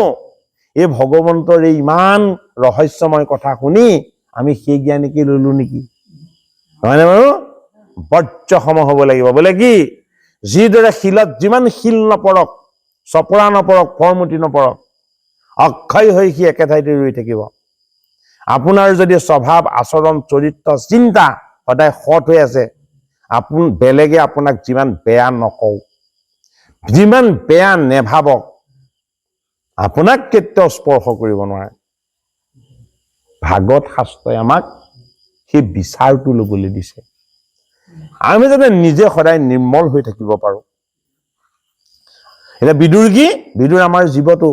এই ভগৱন্তৰ এই ইমান ৰহস্যময় কথা শুনি আমি সেই জ্ঞানীকে ললো নেকি? নহয়নে বাৰু? বৰ্জ্যসম হ'ব লাগিব। বোলে কি, যিদৰে শিলত যিমান শিল নপৰক, চপৰা নপৰক, ফৰমুটি নপৰক, অক্ষয় হৈ সি একে ঠাইতে ৰৈ থাকিব। আপোনাৰ যদি স্বভাৱ, আচৰণ, চৰিত্ৰ, চিন্তা সদায় সৎ হৈ আছে, বেলেগে আপোনাক যিমান বেয়া নকওঁ, যিমান বেয়া নেভাবক, আপোনাক কেতিয়াও স্পৰ্শ কৰিব নোৱাৰে। ভাগৱত শাস্ত্ৰই আমাক সেই বিচাৰটো ল'বলৈ দিছে। আমি যাতে নিজে সদায় নিৰ্মল হৈ থাকিব পাৰো। এতিয়া বিদুৰ কি? বিদুৰ আমাৰ জীৱটো।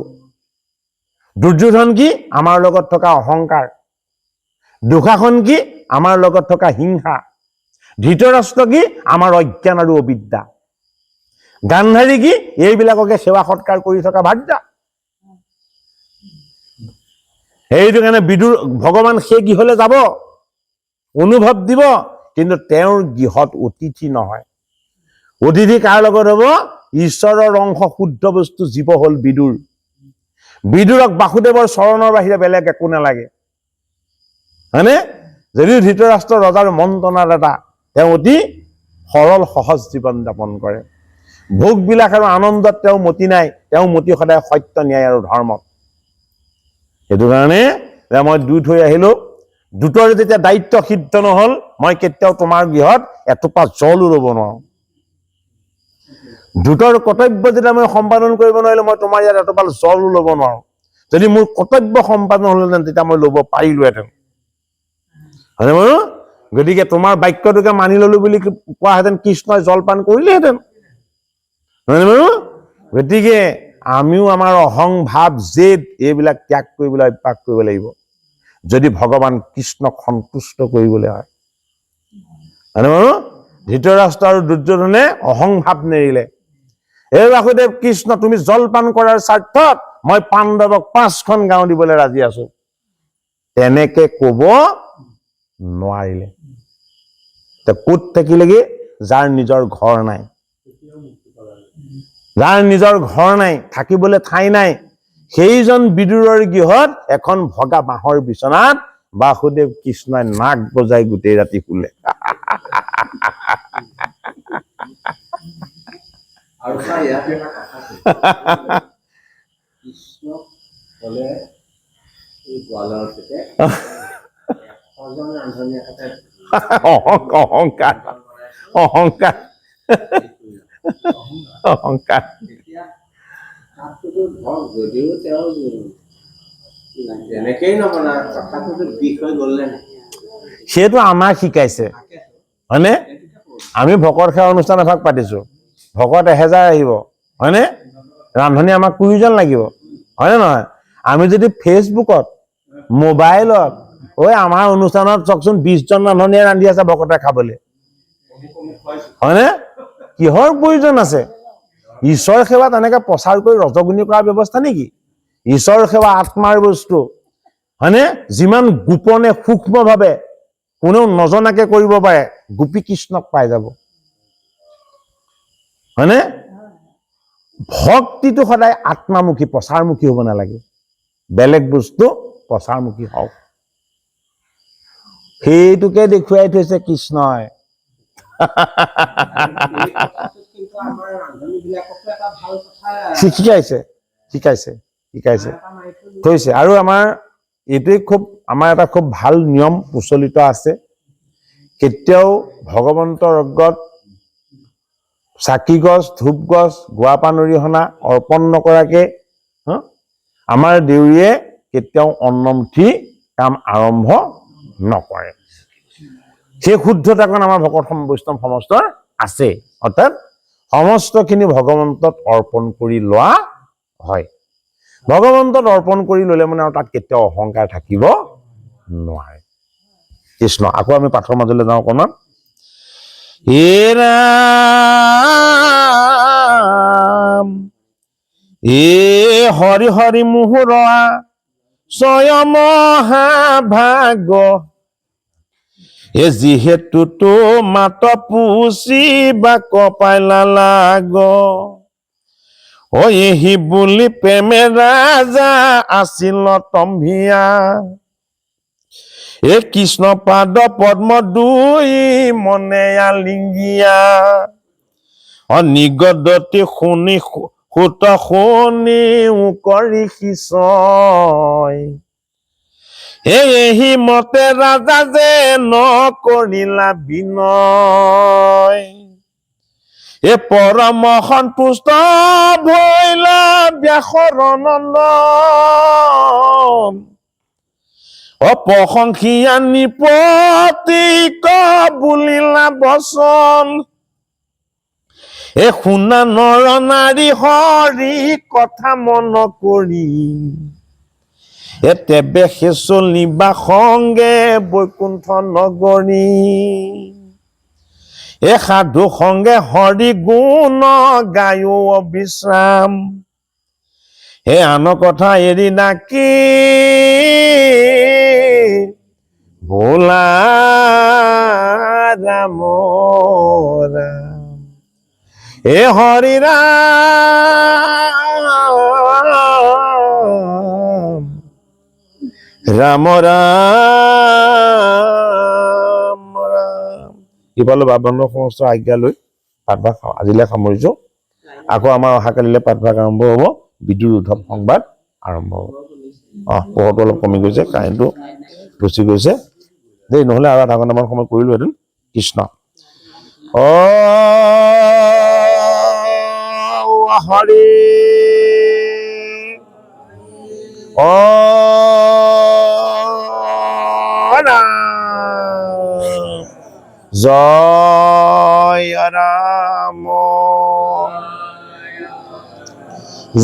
দুৰ্যোধন কি? আমাৰ লগত থকা অহংকাৰ। দুঃশাসন কি? আমাৰ লগত থকা হিংসা। ধৃতৰাষ্ট্ৰ কি? আমাৰ অজ্ঞান আৰু অবিদ্যা। গান্ধাৰী কি? এইবিলাককে সেৱা সৎকাৰ কৰি থকা ভাৰ্যা। সেইটো কাৰণে বিদুৰ ভগৱান সেই গৃহলৈ যাব, অনুভৱ দিব, কিন্তু তেওঁৰ গৃহত অতিথি নহয়। অতিথি কাৰ লগত হ'ব? ঈশ্বৰৰ অংশ শুদ্ধ বস্তু জীৱ হ'ল বিদুৰ। বিদুৰক বাসুদেৱৰ চৰণৰ বাহিৰে বেলেগ একো নালাগে, হয়নে? যদিও ধৃতৰাষ্ট্ৰ ৰজাৰ মন্ত্ৰণাৰ এটা, তেওঁ অতি সৰল সহজ জীৱন যাপন কৰে। ভোগবিলাক আৰু আনন্দত তেওঁ মতি নাই, তেওঁ মতি সদায় সত্য, ন্যায় আৰু ধৰ্মত। সেইটো কাৰণে মই দূত হৈ আহিলো। দূতৰ যেতিয়া দায়িত্ব সিদ্ধ নহল, মই কেতিয়াও তোমাৰ গৃহত এটোপা জলো ল'ব নোৱাৰো। দূতৰ কৰ্তব্য যেতিয়া মই সম্পাদন কৰিব নোৱাৰিলো, মই তোমাৰ ইয়াত এটোপাল জলো ল'ব নোৱাৰো। যদি মোৰ কৰ্তব্য সম্পাদন হলহেঁতেন, তেতিয়া মই ল'ব পাৰিলোহেঁতেন। হয়নে বাৰু? গতিকে তোমাৰ বাক্যটোকে মানি ললো বুলি কোৱাহেঁতেন, কৃষ্ণই জলপান কৰিলেহেঁতেন। হয়নে বাৰু? গতিকে আমিও আমাৰ অহং ভাৱ, জেদ এইবিলাক ত্যাগ কৰিবলৈ অভ্যাস কৰিব লাগিব, যদি ভগৱান কৃষ্ণক সন্তুষ্ট কৰিবলৈ হয়। হয়নে বাৰু? ধৃতৰাষ্ট্ৰ আৰু দুৰ্যোধনে অহং ভাৱ নেৰিলে। এই বাসুদেৱ কৃষ্ণ, তুমি জলপান কৰাৰ স্বাৰ্থত মই পাণ্ডৱক 5খন গাঁও দিবলৈ ৰাজি আছো। তেনেকে কব নোৱাৰিলে। ক'ত থাকিলেগে? যাৰ নিজৰ ঘৰ নাই, যাৰ নিজৰ ঘৰ নাই, থাকিবলৈ ঠাই নাই, সেইজন বিদুৰৰ গৃহত এখন ভগা বাঁহৰ বিচনাত বাসুদেৱ কৃষ্ণই নাক বজাই গোটেই ৰাতি শুলে। আৰু ইয়াতে কৃষ্ণ ক'লে এই গোৱালৰতে 100জন ৰান্ধনি অহংকাৰ, অহংকাৰ, অহংকাৰ। এতিয়া তাতোতো ধৰক যদিও তেওঁ যেনেকেই নবনা, কথাটোতো বিষ হৈ গ'ল নে? সেইটো আমাক শিকাইছে, হয়নে? আমি ভকত সেৱা অনুষ্ঠান এভাগ পাতিছো, ভকত 1000 আহিব, হয়নে? ৰান্ধনি আমাক 20জন লাগিব, হয়নে নহয়? আমি যদি ফেচবুকত, মোবাইলত, আমাৰ অনুষ্ঠানত চাওকচোন 20জন ৰান্ধনিয়ে ৰান্ধি আছে ভকতে খাবলৈ, হয়নে? কিহৰ প্ৰয়োজন আছে? ঈশ্বৰ সেৱা তেনেকে প্ৰচাৰ কৰি ৰজগুণী কৰাৰ ব্যৱস্থা নেকি? ঈশ্বৰ সেৱা আত্মাৰ বস্তু, হয়নে? যিমান গোপনে সূক্ষ্ম ভাৱে কোনেও নজনাকে কৰিব পাৰে, গোপী কৃষ্ণক পাই যাব, হয়নে? ভক্তিটো সদায় আত্মামুখী, প্ৰচাৰমুখী হ'ব নালাগে। বেলেগ বস্তু প্ৰচাৰমুখী হওক, সেইটোকে দেখুৱাই থৈছে কৃষ্ণই। কিন্তু আমাৰ ৰান্ধনীবিলাককো এটা ভাল কথা শিকাইছে শিকাইছে শিকাইছে থৈছে। আৰু আমাৰ এইটোৱে আমাৰ এটা খুব ভাল নিয়ম প্ৰচলিত আছে, কেতিয়াও ভগৱন্তৰ অগ্ৰত চাকি গছ, ধূপ গছ, গুৱাপাণ অৰিহণা অৰ্পণ নকৰাকে আমাৰ দেউৰীয়ে কেতিয়াও অন্নমুঠি কাম আৰম্ভ নকৰে। সেই শুদ্ধতাকণ আমাৰ ভকত বৈষ্ণৱ সমস্তৰ আছে, অৰ্থাৎ সমস্তখিনি ভগৱন্তত অৰ্পণ কৰি লোৱা হয়। ভগৱন্তত অৰ্পণ কৰি ললে মানে আৰু তাত কেতিয়াও অহংকাৰ থাকিব নোৱাৰে। কৃষ্ণ। আকৌ আমি পাঠৰ মাজলৈ যাওঁ অকণমান। হে ৰাম এ হৰি হৰি মুহুৰা স্বয়ং মহাভাগ, এ যিহেতু তো মাত পুচি বা কপাইলা লাগ, অ এহি বুলি প্ৰেমে ৰাজা আছিল তম্ভিয়া, এ কৃষ্ণ পাদ পদ্ম দুই মনে আলিঙ্গিয়া, নিগদতি শুনি সুত শুনি কৰি সিচয়, এহি মতে ৰাজা যে নকৰিলা বিনয়, এ পৰম সন্তুষ্ট ভৈলা ব্যাসৰ নন্দন, অপ্ৰশংসীয়া নিপতিক বুলিলা বচন, এ শুনা নৰ নাৰী হৰি কথা মন কৰি, এ তেবে সে চলিবা সংগে বৈকুণ্ঠ নগৰী, এ সাধু সংগে হৰি গুণ গায়ো অবিশ্ৰাম, হে আন কথা এৰি নাকি বোলা ৰাম ৰাম, এ হৰি ৰাম ৰাম ৰাম ৰাম। ইফালে বাবনৰ সমস্ত আজ্ঞা লৈ পাঠভাগ আজিলৈ সামৰিছো। আকৌ আমাৰ অহাকালিলৈ পাঠভাগ আৰম্ভ হ'ব, বিদ্যুৎ উদ্ধৱ সংবাদ আৰম্ভ হ'ব। পোহৰটো অলপ কমি গৈছে, কাৰেণ্টটো গুচি গৈছে দেই, নহ'লে আৰু আধা ঘণ্টামান সময় কৰিলো হেঁতেন। কৃষ্ণ। হৰি ৰাম জয় ৰাম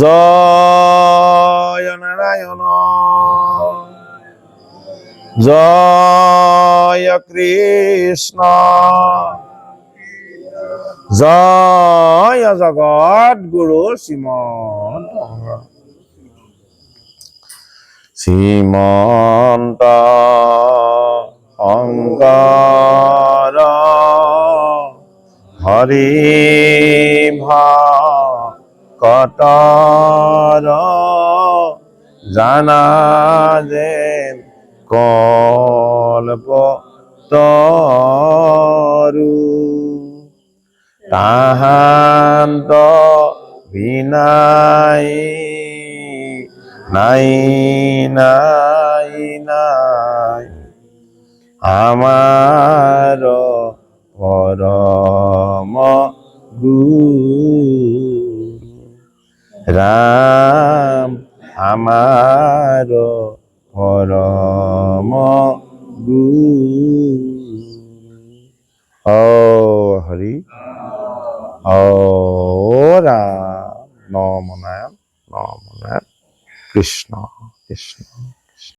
জয় নাৰায়ণ জয় কৃষ্ণ জয় জগত গুৰু শ্ৰীমন্ত শ্ৰীমন্ত শংকৰ হৰি ভকতৰ জানা যেন কল্পতৰু তাহান্ত বিনাই নাই নাই নাই আমাৰ পৰম গুৰু ৰাম আমাৰ পৰম গুৰু। হৰি ৰাম নম নাৰায়ণ নম নাৰায়ণ কৃষ্ণ কৃষ্ণ।